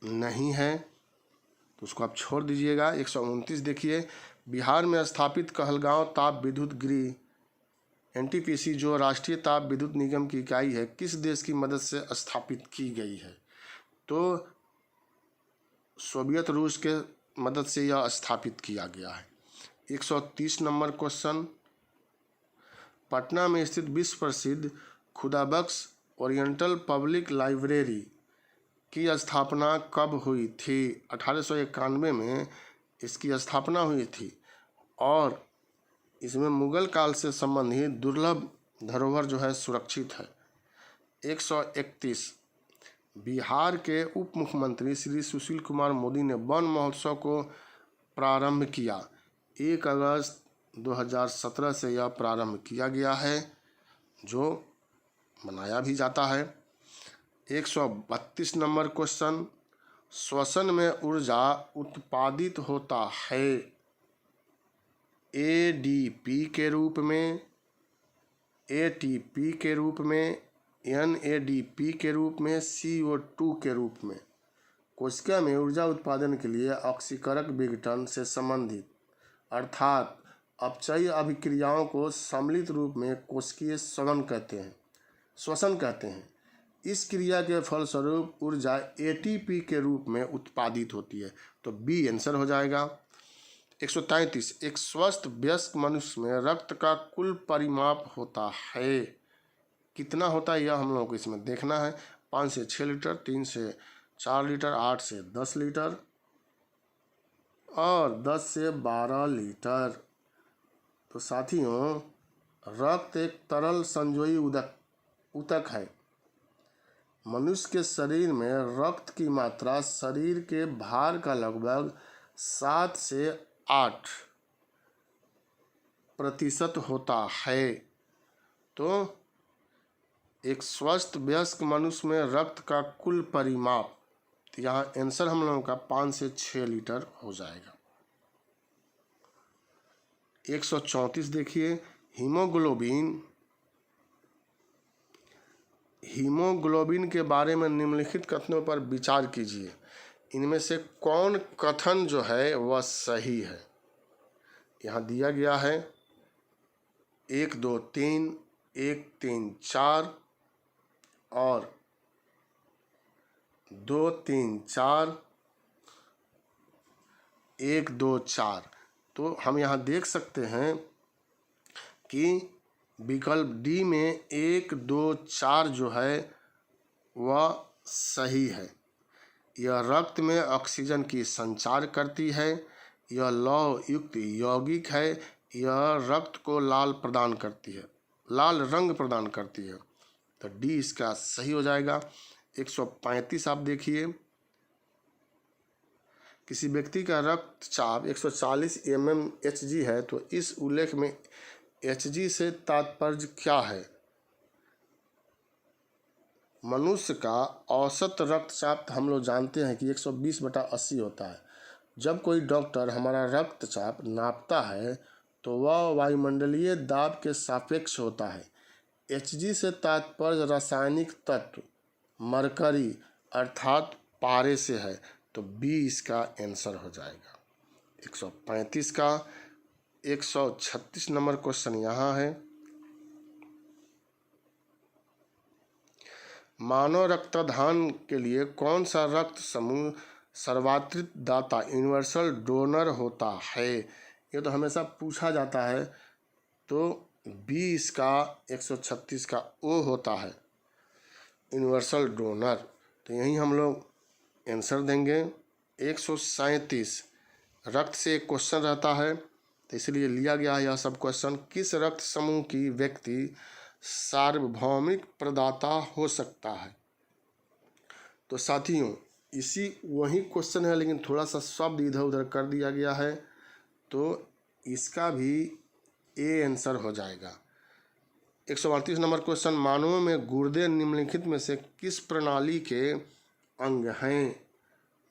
नहीं है तो उसको आप छोड़ दीजिएगा। 129 देखिए, बिहार में स्थापित कहलगांव ताप विद्युत गृह एनटीपीसी जो राष्ट्रीय ताप विद्युत निगम की इकाई है किस देश की मदद से स्थापित की गई है? तो सोवियत रूस के मदद से यह स्थापित किया गया है। 130 नंबर क्वेश्चन, पटना में स्थित विश्व प्रसिद्ध खुदाबख्श ओरिएंटल पब्लिक लाइब्रेरी की स्थापना कब हुई थी? 1891 में इसकी स्थापना हुई थी और इसमें मुगल काल से संबंधित दुर्लभ धरोहर जो है सुरक्षित है। 131, बिहार के उप मुख्यमंत्री श्री सुशील कुमार मोदी ने वन महोत्सव को प्रारंभ किया। 1 अगस्त 2017 से यह प्रारंभ किया गया है जो मनाया भी जाता है। 132 नंबर क्वेश्चन, श्वसन में ऊर्जा उत्पादित होता है एडीपी के रूप में, एटीपी के रूप में, एनएडीपी के रूप में, CO2 के रूप में। कोशिका में ऊर्जा उत्पादन के लिए ऑक्सीकरक विघटन से संबंधित अर्थात अपचयी अभिक्रियाओं को सम्मिलित रूप में कोशिकीय श्वसन कहते हैं। इस क्रिया के फलस्वरूप ऊर्जा एटीपी के रूप में उत्पादित होती है, तो बी आंसर हो जाएगा। 133, एक स्वस्थ वयस्क मनुष्य में रक्त का कुल परिमाप होता है, कितना होता है यह हम लोगों को इसमें देखना है। 5 से 6 लीटर, 3 से 4 लीटर, 8 से 10 लीटर और 10 से 12 लीटर। तो साथियों, रक्त एक तरल संयोजी ऊतक है। मनुष्य के शरीर में रक्त की मात्रा शरीर के भार का लगभग 7 से 8% होता है। तो एक स्वस्थ वयस्क मनुष्य में रक्त का कुल परिमाप, तो यहाँ आंसर हम लोगों का 5 से 6 लीटर हो जाएगा। 134 देखिए, हीमोग्लोबिन के बारे में निम्नलिखित कथनों पर विचार कीजिए। इनमें से कौन कथन जो है वह सही है? यहाँ दिया गया है 1 2 3, 1 3 4 और 2 3 4, 1 2 4। तो हम यहाँ देख सकते हैं कि विकल्प डी में 1 2 4 जो है वह सही है। यह रक्त में ऑक्सीजन की संचार करती है, यह लौह युक्त यौगिक है, यह रक्त को लाल रंग प्रदान करती है। तो डी इसका सही हो जाएगा। 135 आप देखिए, किसी व्यक्ति का रक्तचाप 140 mmHg है तो इस उल्लेख में Hg से तात्पर्य क्या है? मनुष्य का औसत रक्तचाप हम लोग जानते हैं कि 120/80 होता है। जब कोई डॉक्टर हमारा रक्तचाप नापता है तो वह वायुमंडलीय दाब के सापेक्ष होता है। Hg से तात्पर्य रासायनिक तत्व मरकरी अर्थात पारे से है, तो बी इसका आंसर हो जाएगा। 135 का 136 नंबर क्वेश्चन यहाँ है, मानव रक्तदान के लिए कौन सा रक्त समूह सर्वाधिक दाता यूनिवर्सल डोनर होता है? ये तो हमेशा पूछा जाता है, तो 20 का 136 का ओ होता है यूनिवर्सल डोनर। तो यही हम लोग आंसर देंगे। 137 रक्त से एक क्वेश्चन रहता है तो इसलिए लिया गया है यह सब क्वेश्चन। किस रक्त समूह की व्यक्ति सार्वभौमिक प्रदाता हो सकता है? तो साथियों, वही क्वेश्चन है लेकिन थोड़ा सा शब्द इधर उधर कर दिया गया है, तो इसका भी ए आंसर हो जाएगा। 138 नंबर क्वेश्चन, मानवों में गुर्दे निम्नलिखित में से किस प्रणाली के अंग हैं?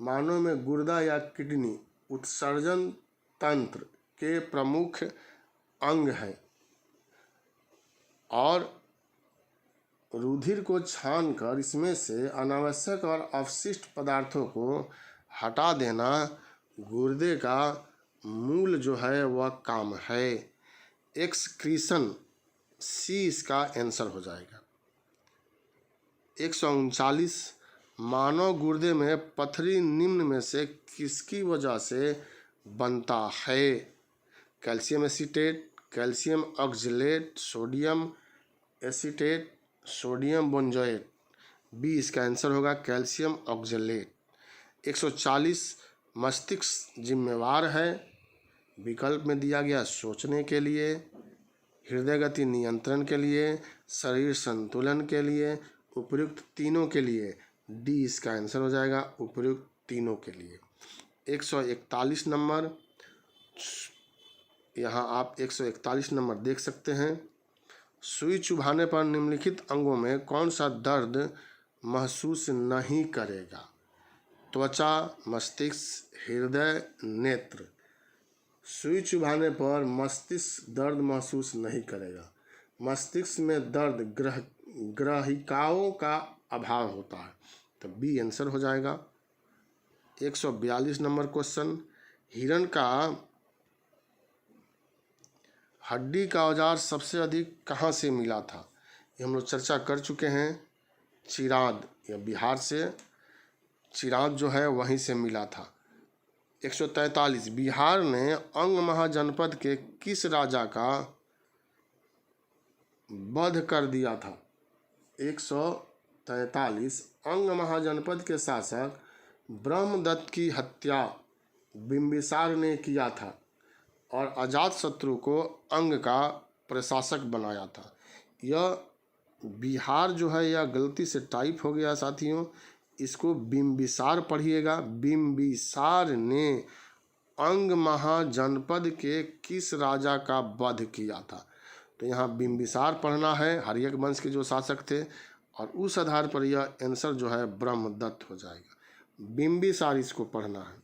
मानव में गुर्दा या किडनी उत्सर्जन तंत्र के प्रमुख अंग है और रुधिर को छानकर इसमें से अनावश्यक और अपशिष्ट पदार्थों को हटा देना गुर्दे का मूल जो है वह काम है। एक्सक्रीशन सी इसका आंसर हो जाएगा। 139 मानव गुर्दे में पथरी निम्न में से किसकी वजह से बनता है? Calcium acetate, calcium oxalate, sodium acetate, sodium benzoate. B इसका आंसर होगा कैल्शियम ऑक्जेलेट। 140 मस्तिष्क जिम्मेवार है, विकल्प में दिया गया सोचने के लिए, हृदय गति नियंत्रण के लिए, शरीर संतुलन के लिए, उपयुक्त तीनों के लिए। डी इसका आंसर हो जाएगा उपयुक्त तीनों के लिए। 141 नंबर, यहाँ आप 141 नंबर देख सकते हैं। सुई चुभाने पर निम्नलिखित अंगों में कौन सा दर्द महसूस नहीं करेगा? त्वचा, मस्तिष्क, हृदय, नेत्र। सुई चुभाने पर मस्तिष्क दर्द महसूस नहीं करेगा। मस्तिष्क में दर्द ग्रहिकाओं का अभाव होता है, तो बी आंसर हो जाएगा। 142 नंबर क्वेश्चन, हिरण का हड्डी का औजार सबसे अधिक कहाँ से मिला था? ये हम लोग चर्चा कर चुके हैं। चिराद, या बिहार से चिराद जो है वहीं से मिला था। 143 बिहार ने अंग महाजनपद के किस राजा का वध कर दिया था? 143 अंग महाजनपद के शासक ब्रह्मदत्त की हत्या बिंबिसार ने किया था और अजातशत्रु को अंग का प्रशासक बनाया था। यह बिहार जो है यह गलती से टाइप हो गया साथियों, इसको बिंबिसार पढ़िएगा। बिंबिसार ने अंग महाजनपद के किस राजा का वध किया था? तो यहाँ बिंबिसार पढ़ना है, हर्यक वंश के जो शासक थे, और उस आधार पर यह आंसर जो है ब्रह्मदत्त हो जाएगा। बिंबिसार इसको पढ़ना है।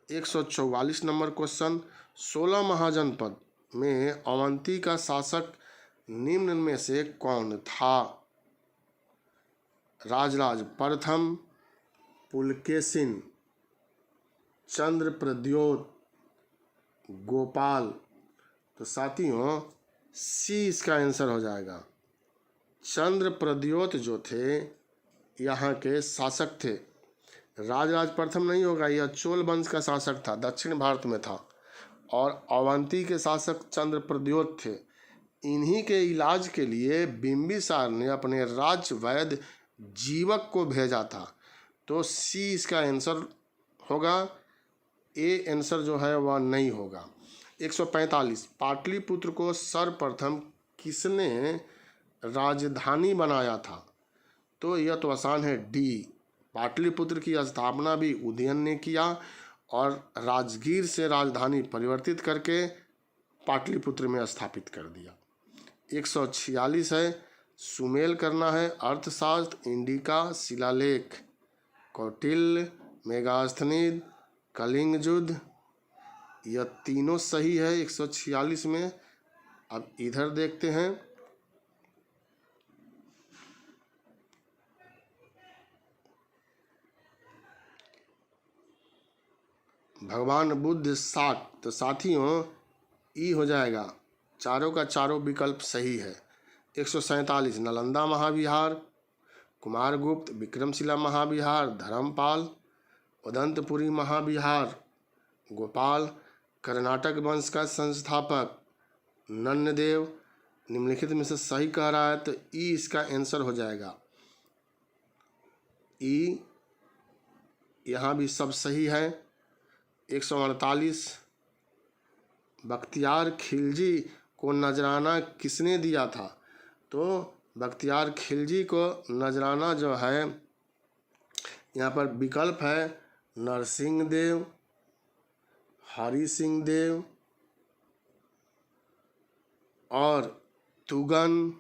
144 नंबर क्वेश्चन, 16 महाजनपद में अवंती का शासक निम्न में से कौन था? राजराज प्रथम, पुलकेशिन, चंद्रप्रद्योत, गोपाल। तो साथियों सी इसका आंसर हो जाएगा। चंद्रप्रद्योत जो थे यहाँ के शासक थे। राजराज प्रथम नहीं होगा, यह चोल वंश का शासक था, दक्षिण भारत में था, और अवंती के शासक चंद्रप्रद्योत थे। इन्हीं के इलाज के लिए बिंबिसार ने अपने राज्य वैद्य जीवक को भेजा था। तो सी इसका आंसर होगा। ए आंसर जो है वह नहीं होगा। 145 पाटलिपुत्र को सर्वप्रथम किसने राजधानी बनाया था? तो यह तो आसान है, डी। पाटलिपुत्र की स्थापना भी उदयन ने किया और राजगीर से राजधानी परिवर्तित करके पाटलिपुत्र में स्थापित कर दिया। 146 है, सुमेल करना है, अर्थशास्त्र, इंडिका, शिलालेख। कौटिल्य, मेगास्थनीद, कलिंग युद्ध, यह तीनों सही है 146 में। अब इधर देखते हैं, भगवान बुद्ध शाक। तो साथियों ई हो जाएगा, चारों का चारों विकल्प सही है। 147 नालंदा महाविहार, कुमारगुप्त, विक्रमशिला महाविहार, धर्मपाल, उदंतपुरी महाविहार, गोपाल, कर्नाटक वंश का संस्थापक नन्नदेव। निम्नलिखित में से सही कह रहा है, तो ई इसका आंसर हो जाएगा। ई यहाँ भी सब सही है। 148 बख्तियार खिलजी को नजराना किसने दिया था? तो बख्तियार खिलजी को नजराना जो है, यहाँ पर विकल्प है नरसिंह देव, हरि सिंह देव और तुगन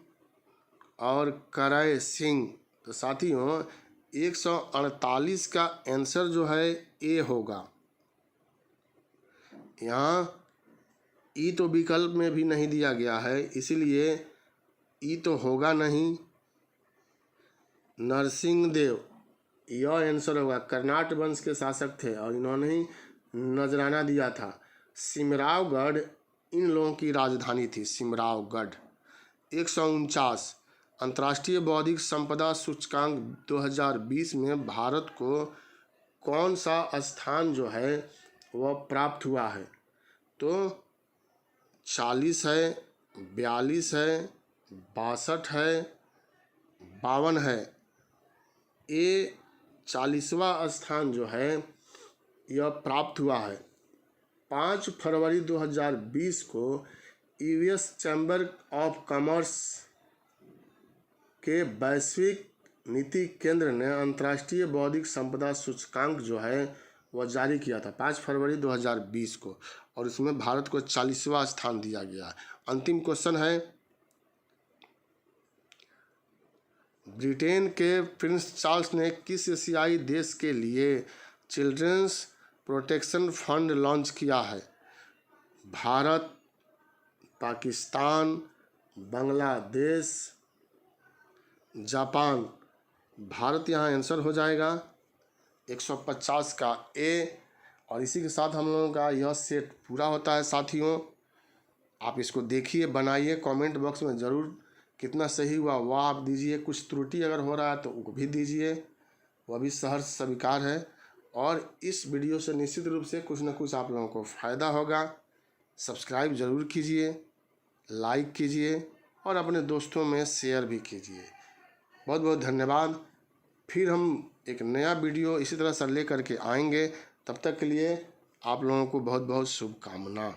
और करय सिंह। तो साथियों 148 का आंसर जो है ए होगा। यहाँ ई तो विकल्प में भी नहीं दिया गया है, इसीलिए ई तो होगा नहीं। नरसिंहदेव यह आंसर होगा। कर्नाट वंश के शासक थे और इन्होंने ही नजराना दिया था। सिमरावगढ़ इन लोगों की राजधानी थी, सिमरावगढ़। 149 अंतर्राष्ट्रीय बौद्धिक संपदा सूचकांक 2020 में भारत को कौन सा स्थान जो है वह प्राप्त हुआ है? तो 40 है, 42 है, 62 है, 52 है। ये 40वां स्थान जो है यह प्राप्त हुआ है। 5 फरवरी 2020 को यूएस चैम्बर ऑफ कॉमर्स के वैश्विक नीति केंद्र ने अंतर्राष्ट्रीय बौद्धिक संपदा सूचकांक जो है वह जारी किया था 5 फरवरी 2020 को, और इसमें भारत को 40वां स्थान दिया गया है। अंतिम क्वेश्चन है, ब्रिटेन के प्रिंस चार्ल्स ने किस एशियाई देश के लिए चिल्ड्रंस प्रोटेक्शन फंड लॉन्च किया है? भारत, पाकिस्तान, बांग्लादेश, जापान। भारत यहाँ आंसर हो जाएगा 150 का ए। और इसी के साथ हम लोगों का यह सेट पूरा होता है साथियों। आप इसको देखिए, बनाइए, कमेंट बॉक्स में ज़रूर कितना सही हुआ वह आप दीजिए। कुछ त्रुटि अगर हो रहा है तो वो भी दीजिए, वह भी सहर्ष स्वीकार है। और इस वीडियो से निश्चित रूप से कुछ ना कुछ आप लोगों को फ़ायदा होगा। सब्सक्राइब ज़रूर कीजिए, लाइक कीजिए और अपने दोस्तों में शेयर भी कीजिए। बहुत बहुत धन्यवाद। फिर हम एक नया वीडियो इसी तरह से लेकर के आएंगे। तब तक के लिए आप लोगों को बहुत बहुत शुभकामना।